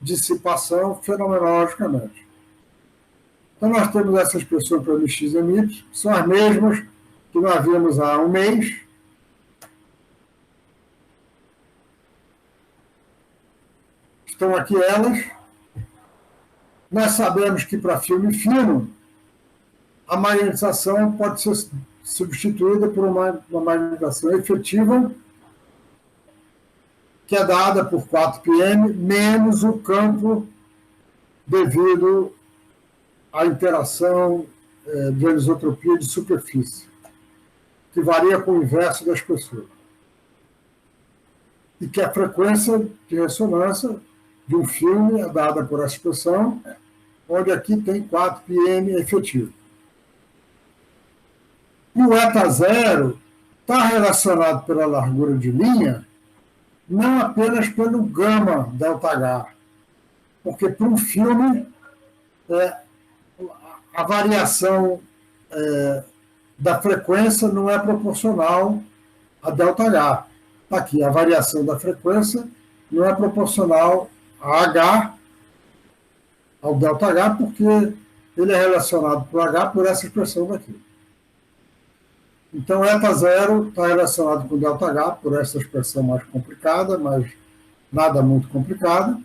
dissipação fenomenologicamente. Então, nós temos essas expressões para MX e MY, que são as mesmas que nós vimos há um mês. Estão aqui elas. Nós sabemos que para filme fino, a magnetização pode ser substituída por uma magnetização efetiva, que é dada por 4πm, menos o campo devido à interação de anisotropia de superfície, que varia com o inverso da espessura. E que a frequência de ressonância de um filme é dada por essa expressão, onde aqui tem 4πm efetivo. E o eta zero está relacionado pela largura de linha, não apenas pelo gama ΔH, porque para um filme a variação da frequência não é proporcional a ΔH. Aqui, a variação da frequência não é proporcional a H, ao ΔH, porque ele é relacionado por H por essa expressão daqui. Então, eta zero está relacionado com ΔH por essa expressão mais complicada, mas nada muito complicada.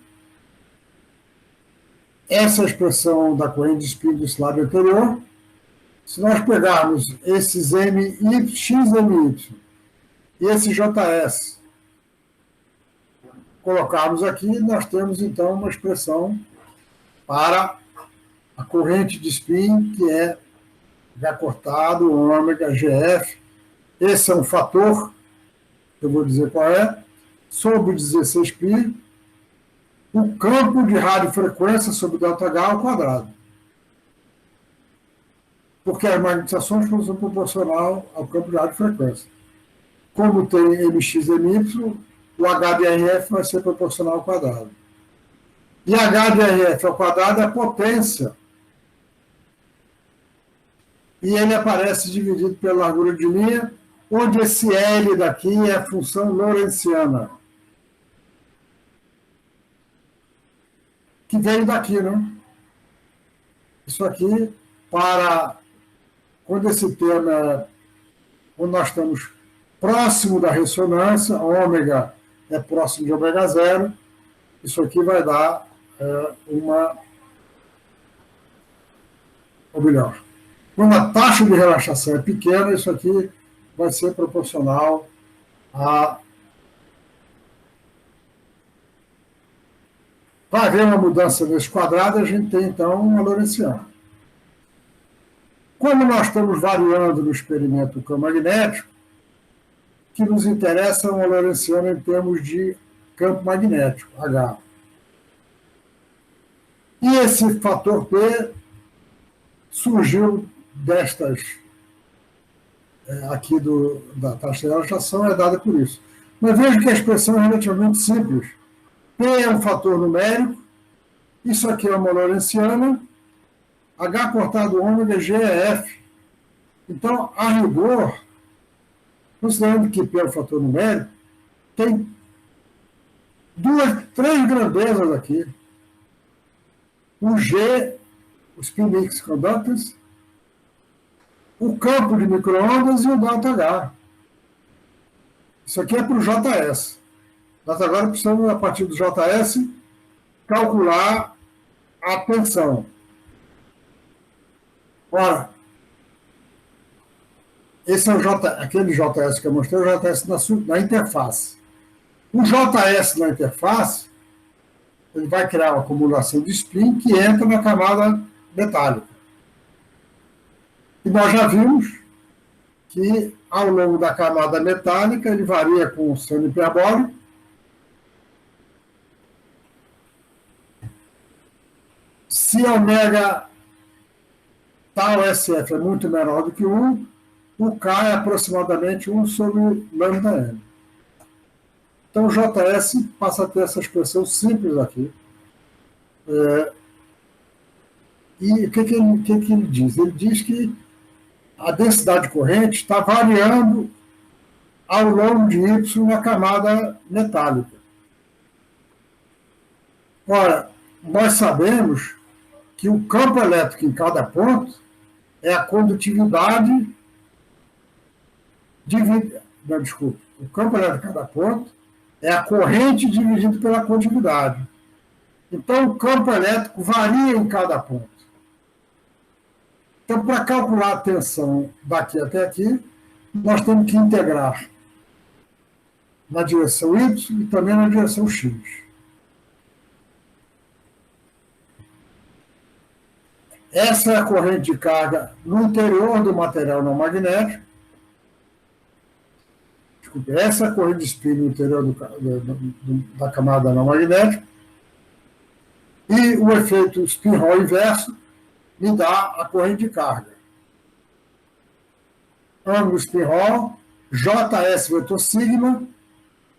Essa expressão da corrente de spin do slide anterior, se nós pegarmos esses MY, XMY e esse JS, colocarmos aqui, nós temos, então, uma expressão para a corrente de spin, que é H cortado, ômega, GF. Esse é um fator, eu vou dizer qual é, sobre 16π, o campo de radiofrequência sobre ΔH ao quadrado. Porque as magnetizações são proporcional ao campo de radiofrequência. Como tem MX e MY, o HDRF vai ser proporcional ao quadrado. E HDRF ao quadrado é a potência. E ele aparece dividido pela largura de linha, onde esse L daqui é a função lorentziana. Que veio daqui, né? Isso aqui, para quando esse termo quando nós estamos próximo da ressonância, ômega é próximo de ômega zero, isso aqui vai dar ou melhor, quando a taxa de relaxação é pequena, isso aqui vai ser proporcional a... Para haver uma mudança nesse quadrado, a gente tem, então, uma lorentziana. Como nós estamos variando no experimento do campo magnético, o que nos interessa é uma lorentziana em termos de campo magnético, H. E esse fator P surgiu destas, aqui da taxa de relaxação, é dada por isso. Mas veja que a expressão é relativamente simples. P é um fator numérico, isso aqui é uma lorentziana, H cortado ômega, G é F. Então, a rigor, considerando que P é um fator numérico, tem três grandezas aqui. O G, os spin mix conductors, o campo de microondas e o ΔH. Isso aqui é para o JS. Nós agora precisamos, a partir do JS, calcular a tensão. Ora, esse é aquele JS que eu mostrei, o JS na interface. O JS na interface, ele vai criar uma acumulação de spin que entra na camada metálica. E nós já vimos que, ao longo da camada metálica, ele varia com o seno hiperbólico. Se ômega tal SF é muito menor do que 1, o K é aproximadamente 1 sobre lambda M. Então, o JS passa a ter essa expressão simples aqui. E o que ele diz? Ele diz que a densidade corrente está variando ao longo de Y na camada metálica. Ora, nós sabemos que o campo elétrico em cada ponto é a condutividade dividida. Não, desculpa. O campo elétrico em cada ponto é a corrente dividida pela condutividade. Então, o campo elétrico varia em cada ponto. Então, para calcular a tensão daqui até aqui, nós temos que integrar na direção Y e também na direção X. Essa é a corrente de carga no interior do material não magnético. Desculpe, essa é a corrente de spin no interior da camada não magnética. E o efeito spin-Hall inverso me dá a corrente de carga. Ângulo spin-Hall, JS vetor sigma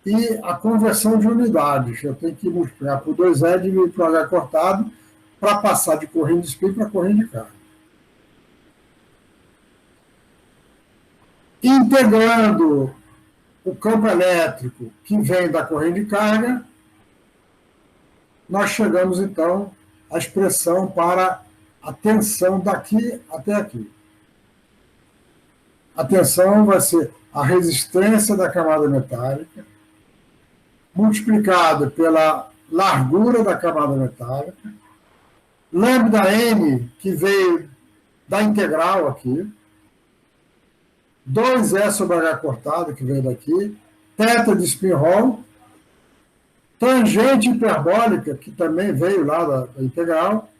e a conversão de unidades. Eu tenho que multiplicar por 2E e dividir por H cortado para passar de corrente de spin para corrente de carga. Integrando o campo elétrico que vem da corrente de carga, nós chegamos, então, à expressão para a tensão daqui até aqui. A tensão vai ser a resistência da camada metálica multiplicada pela largura da camada metálica, lambda n, que veio da integral aqui, 2E sobre H cortado, que veio daqui, θ de spin-Hall, tangente hiperbólica, que também veio lá da integral,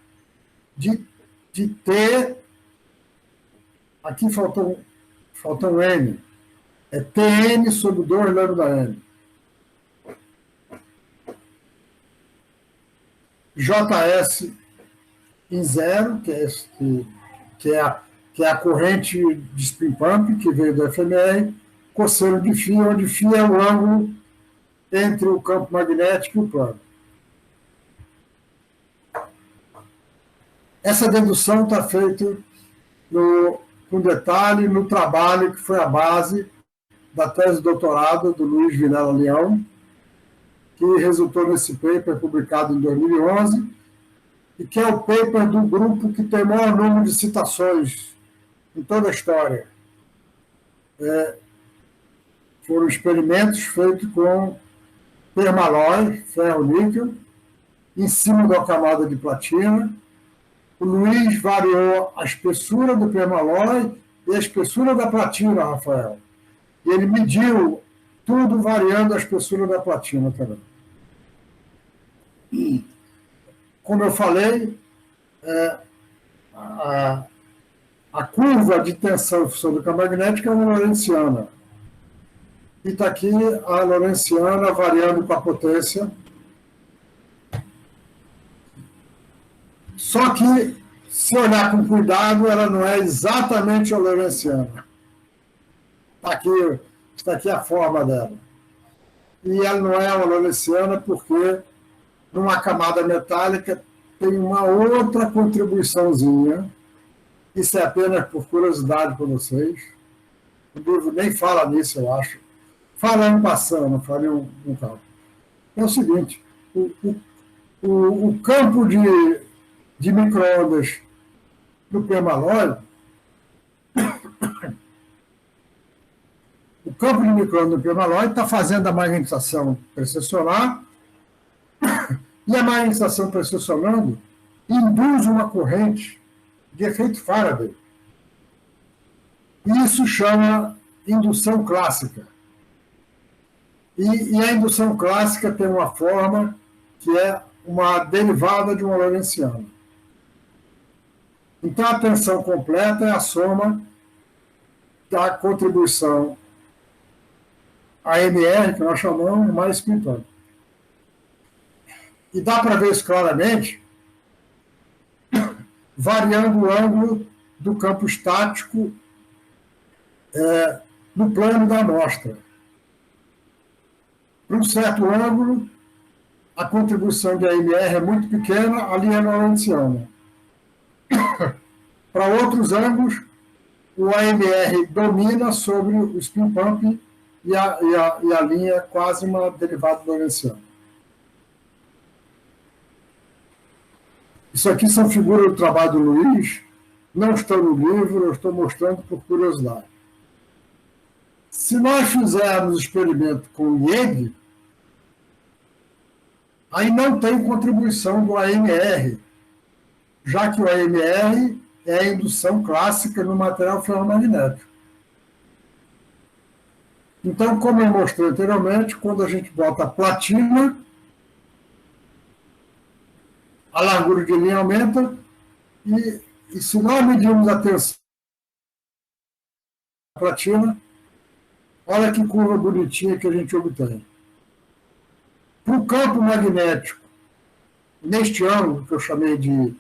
de T, aqui faltou um N, é Tn sobre 2 lambda n. JS em zero, que é a corrente de spin pump, que veio do FMR, cosseno de φ, onde φ é o ângulo entre o campo magnético e o plano. Essa dedução está feita com detalhe no trabalho que foi a base da tese de doutorado do Luiz Vilela Leão, que resultou nesse paper publicado em 2011, e que é o paper do grupo que tem o maior número de citações em toda a história. Foram experimentos feitos com permalói, ferro-níquel, em cima da camada de platina. O Luiz variou a espessura do permalói e a espessura da platina, Rafael. E ele mediu tudo variando a espessura da platina também. E, como eu falei, a curva de tensão em função do campo magnético é uma lorentziana. E está aqui a lorentziana variando com a potência. Só que, se olhar com cuidado, ela não é exatamente a lorentziana. Está aqui a forma dela. E ela não é uma lorentziana porque, numa camada metálica, tem uma outra contribuiçãozinha. Isso é apenas por curiosidade para vocês. O livro nem fala nisso, eu acho. Fala em passando, fala um campo. É o seguinte, o campo de micro-ondas do permalói, o campo de micro-ondas do permalói está fazendo a magnetização precessionar, e a magnetização precessionando induz uma corrente de efeito Faraday. Isso chama indução clássica. E a indução clássica tem uma forma que é uma derivada de uma lorentziana. Então, a tensão completa é a soma da contribuição AMR, que nós chamamos, mais spin pump. E dá para ver isso claramente variando o ângulo do campo estático no plano da amostra. Para um certo ângulo, a contribuição de AMR é muito pequena, a linha lorentziana. Para outros ângulos, o AMR domina sobre o spin pump e a linha é quase uma derivada lorentziana. Isso aqui são figuras do trabalho do Luiz, não estão no livro, eu estou mostrando por curiosidade. Se nós fizermos o experimento com o IEG, aí não tem contribuição do AMR, já que o AMR é a indução clássica no material ferromagnético. Então, como eu mostrei anteriormente, quando a gente bota a platina, a largura de linha aumenta, e se nós medirmos a tensão da platina, olha que curva bonitinha que a gente obtém. Para o campo magnético, neste ângulo que eu chamei de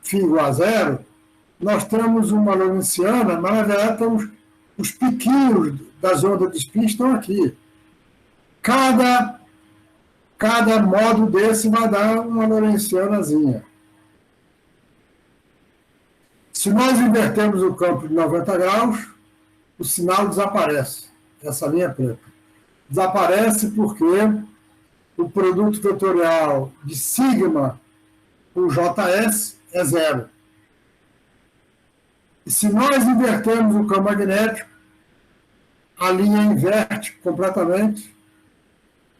φ igual a zero, nós temos uma lorentziana, mas na verdade temos os piquinhos das ondas de spin estão aqui. Cada modo desse vai dar uma lorentzianazinha. Se nós invertermos o campo de 90 graus, o sinal desaparece. Essa linha preta. Desaparece porque o produto vetorial de sigma por JS é zero. E se nós invertermos o campo magnético, a linha inverte completamente,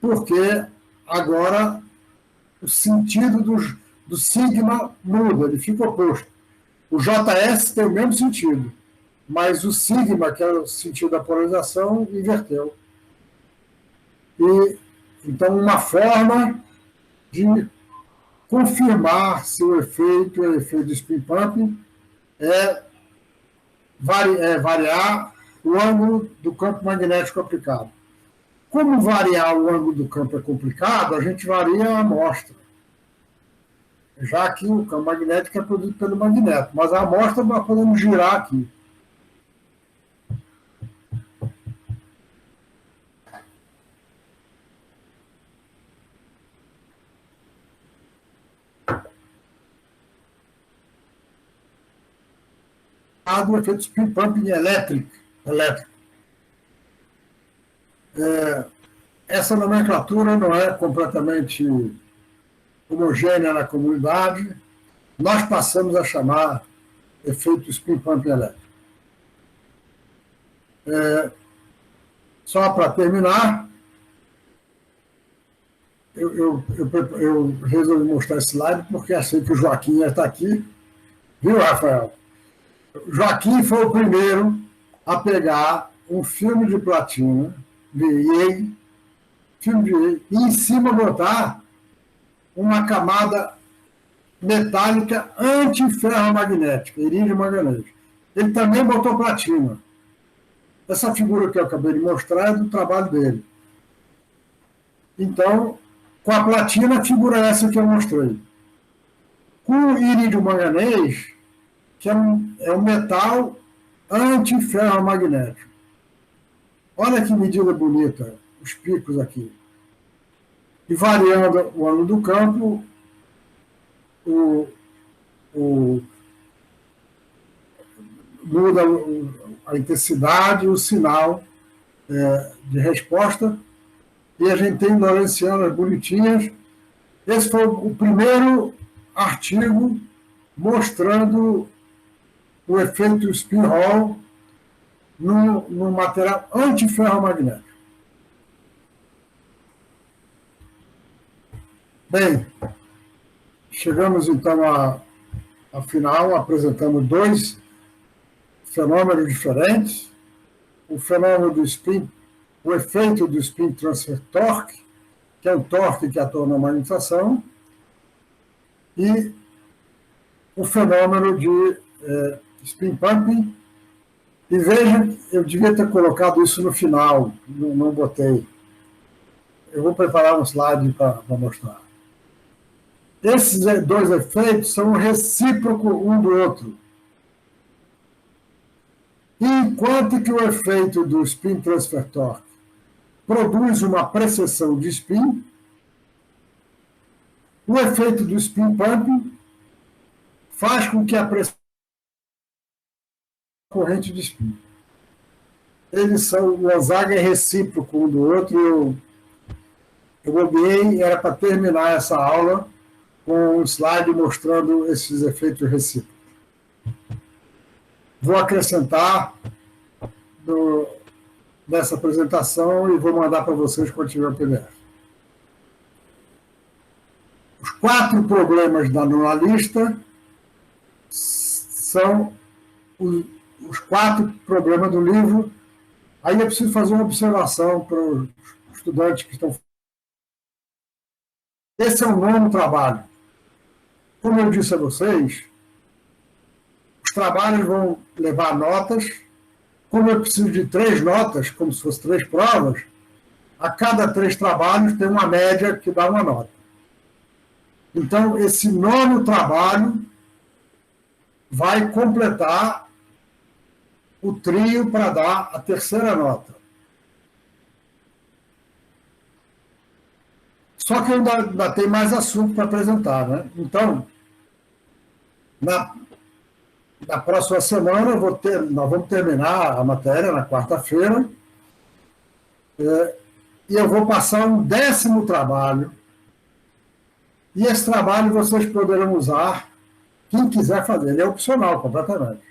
porque agora o sentido do sigma muda, ele fica oposto. O JS tem o mesmo sentido, mas o sigma, que é o sentido da polarização, inverteu. E, então, uma forma de confirmar se o efeito é o efeito do spin pump é variar o ângulo do campo magnético aplicado. Como variar o ângulo do campo é complicado, a gente varia a amostra, já que o campo magnético é produzido pelo magneto, mas a amostra nós podemos girar aqui. Do efeito spin pumping elétrico. Essa nomenclatura não é completamente homogênea na comunidade. Nós passamos a chamar efeito spin pumping elétrico. Só para terminar, eu resolvi mostrar esse slide porque achei que o Joaquim ia estar aqui. Viu, Rafael? Joaquim foi o primeiro a pegar um filme de platina, de IEG, e em cima botar uma camada metálica antiferromagnética, irídio manganês. Ele também botou platina. Essa figura que eu acabei de mostrar é do trabalho dele. Então, com a platina, a figura é essa que eu mostrei. Com o irídio manganês, que é um metal antiferromagnético. Olha que medida bonita, os picos aqui. E variando o ângulo do campo, muda a intensidade, o sinal de resposta, e a gente tem lorentzianas bonitinhas. Esse foi o primeiro artigo mostrando o efeito spin Hall no material antiferromagnético. Bem, chegamos então ao final, apresentamos dois fenômenos diferentes. O fenômeno do spin, o efeito do spin transfer torque, que é um torque que atua na magnetização, e o fenômeno de spin pumping. E veja, eu devia ter colocado isso no final, não botei. Eu vou preparar um slide para mostrar. Esses dois efeitos são recíprocos um do outro. Enquanto que o efeito do spin transfer torque produz uma precessão de spin. O efeito do spin pumping faz com que a pressão corrente de spin. O Gonzaga é recíproco um do outro. Eu bobeei, era para terminar essa aula com um slide mostrando esses efeitos recíprocos. Vou acrescentar nessa apresentação e vou mandar para vocês quando tiver o PDF. Os 4 problemas da nona lista são os 4 problemas do livro. Aí eu preciso fazer uma observação para os estudantes que estão. Esse é o 9º trabalho. Como eu disse a vocês, os trabalhos vão levar notas. Como eu preciso de 3 notas, como se fossem 3 provas, a cada 3 trabalhos tem uma média que dá uma nota. Então, esse 9º trabalho vai completar o trio para dar a 3ª nota. Só que eu ainda tem mais assunto para apresentar, né? Então, na próxima semana, nós vamos terminar a matéria na quarta-feira, e eu vou passar um 10º trabalho. E esse trabalho vocês poderão usar, quem quiser fazer. Ele é opcional completamente.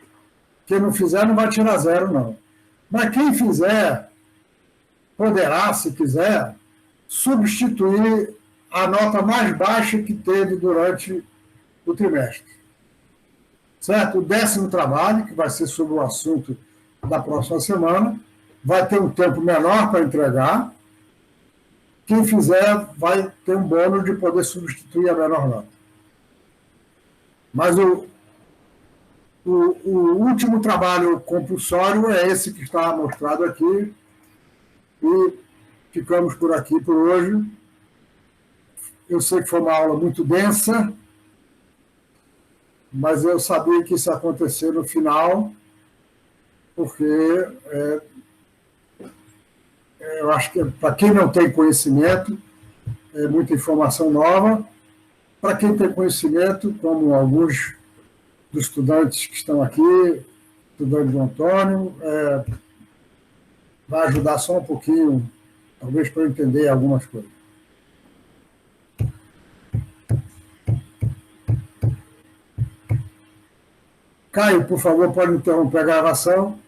Quem não fizer não vai tirar 0, não. Mas quem fizer, poderá, se quiser, substituir a nota mais baixa que teve durante o trimestre. Certo? O 10º trabalho, que vai ser sobre o assunto da próxima semana, vai ter um tempo menor para entregar. Quem fizer vai ter um bônus de poder substituir a menor nota. Mas o último trabalho compulsório é esse que está mostrado aqui. E ficamos por aqui por hoje. Eu sei que foi uma aula muito densa, mas eu sabia que isso ia acontecer no final, porque eu acho que para quem não tem conhecimento, é muita informação nova. Para quem tem conhecimento, como alguns dos estudantes que estão aqui, estudante do Antônio, vai ajudar só um pouquinho, talvez para eu entender algumas coisas. Caio, por favor, pode interromper a gravação.